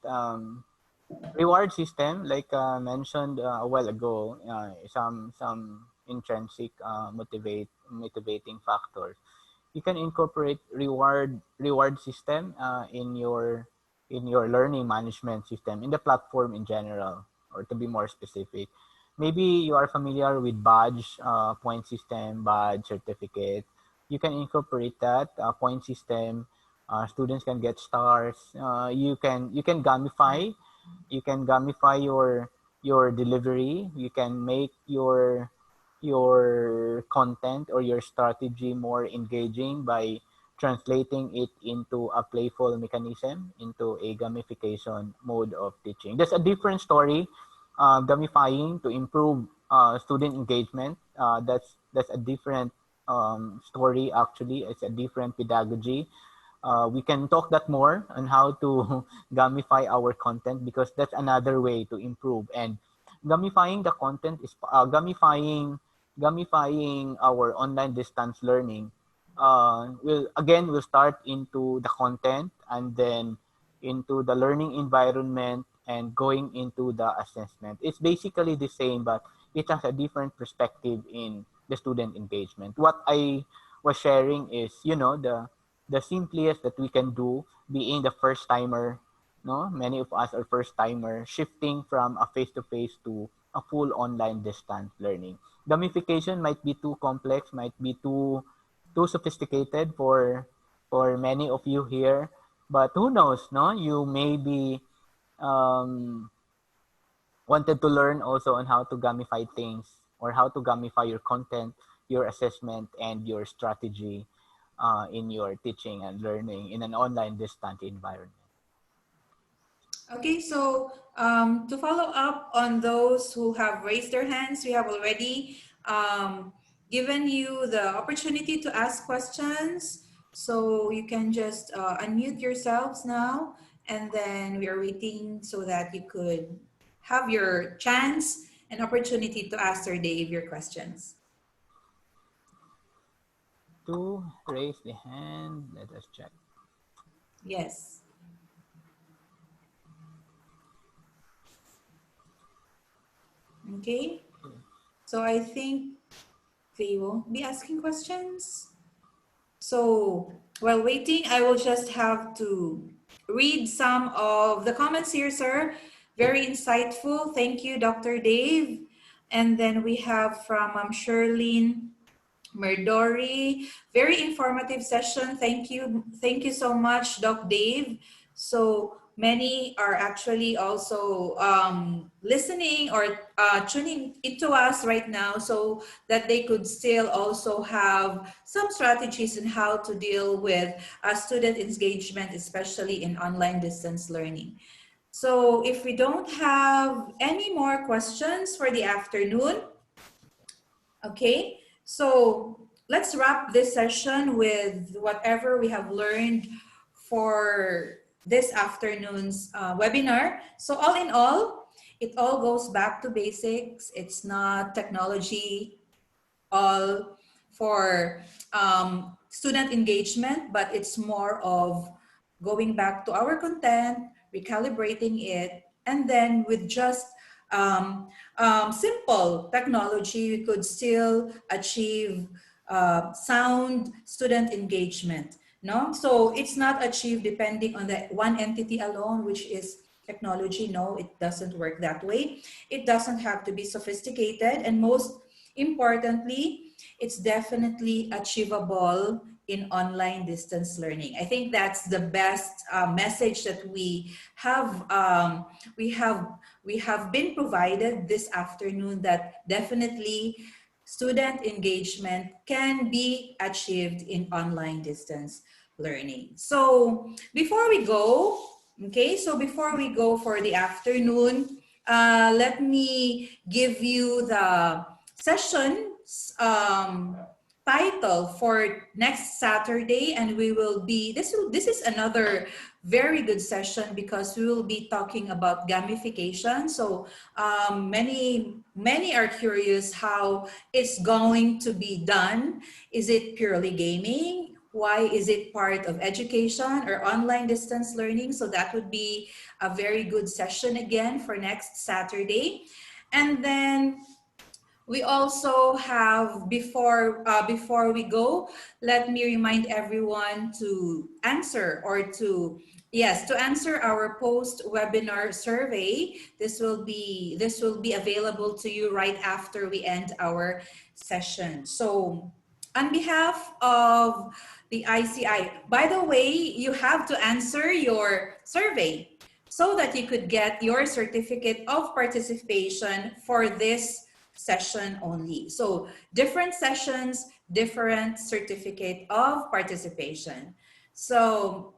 reward system, like mentioned a while ago, some intrinsic motivating factors. You can incorporate reward system in your learning management system, in the platform in general, or to be more specific, maybe you are familiar with badge point system, badge certificate. You can incorporate that point system. Students can get stars. You can gamify your delivery. You can make your content or your strategy more engaging by translating it into a playful mechanism, into a gamification mode of teaching. That's a different story. Gamifying to improve student engagement. That's a different story. Actually, it's a different pedagogy. We can talk that more on how to gamify our content, because that's another way to improve. And gamifying the content is gamifying our online distance learning. We'll start into the content, and then into the learning environment, and going into the assessment. It's basically the same, but it has a different perspective in the student engagement. What I was sharing is, the simplest that we can do, being the first timer. No, many of us are first timer, shifting from a face to face to a full online distance learning. Gamification might be too complex, might be too sophisticated for many of you here, but who knows, no, you may be um, wanted to learn also on how to gamify things, or how to gamify your content, your assessment, and your strategy in your teaching and learning in an online distant environment. Okay, so to follow up on those who have raised their hands, we have already given you the opportunity to ask questions. So you can just unmute yourselves now, and then we are waiting so that you could have your chance and opportunity to ask Sir Dave your questions. to raise the hand. Let us check. Yes. Okay. So I think they won't be asking questions. So while waiting, I will just have to read some of the comments here, sir. Very insightful. Thank you, Dr. Dave. And then we have from Shirlene Merdori. Very informative session. Thank you. Thank you so much, Doc Dave. So many are actually also listening or tuning into us right now so that they could still also have some strategies on how to deal with student engagement, especially in online distance learning. So if we don't have any more questions for the afternoon, okay, so let's wrap this session with whatever we have learned for this afternoon's webinar. So all in all, it all goes back to basics. It's not technology all for student engagement, but it's more of going back to our content, recalibrating it, and then with just um, simple technology, we could still achieve sound student engagement. No, so it's not achieved depending on the one entity alone, which is technology. No, it doesn't work that way. It doesn't have to be sophisticated, and most importantly, it's definitely achievable in online distance learning. I think that's the best message that we have we have been provided this afternoon, that definitely student engagement can be achieved in online distance learning. So before we go, okay, so before we go for the afternoon, let me give you the session's title for next Saturday, and we will be this is another very good session because we will be talking about gamification. So many are curious how it's going to be done. Is it purely gaming? Why is it part of education or online distance learning? So that would be a very good session again for next Saturday. And then we also have, before we go, let me remind everyone to answer or to yes, to answer our post webinar survey. This will be available to you right after we end our session. So on behalf of the ICI, by the way, you have to answer your survey so that you could get your certificate of participation for this session only. So different sessions, different certificate of participation. So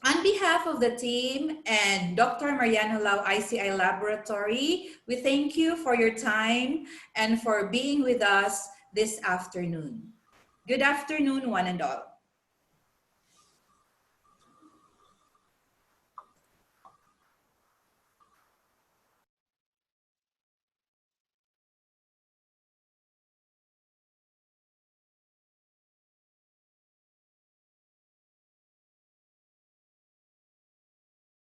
on behalf of the team and Dr. Mariano Lau ICI Laboratory, we thank you for your time and for being with us this afternoon. Good afternoon, one and all.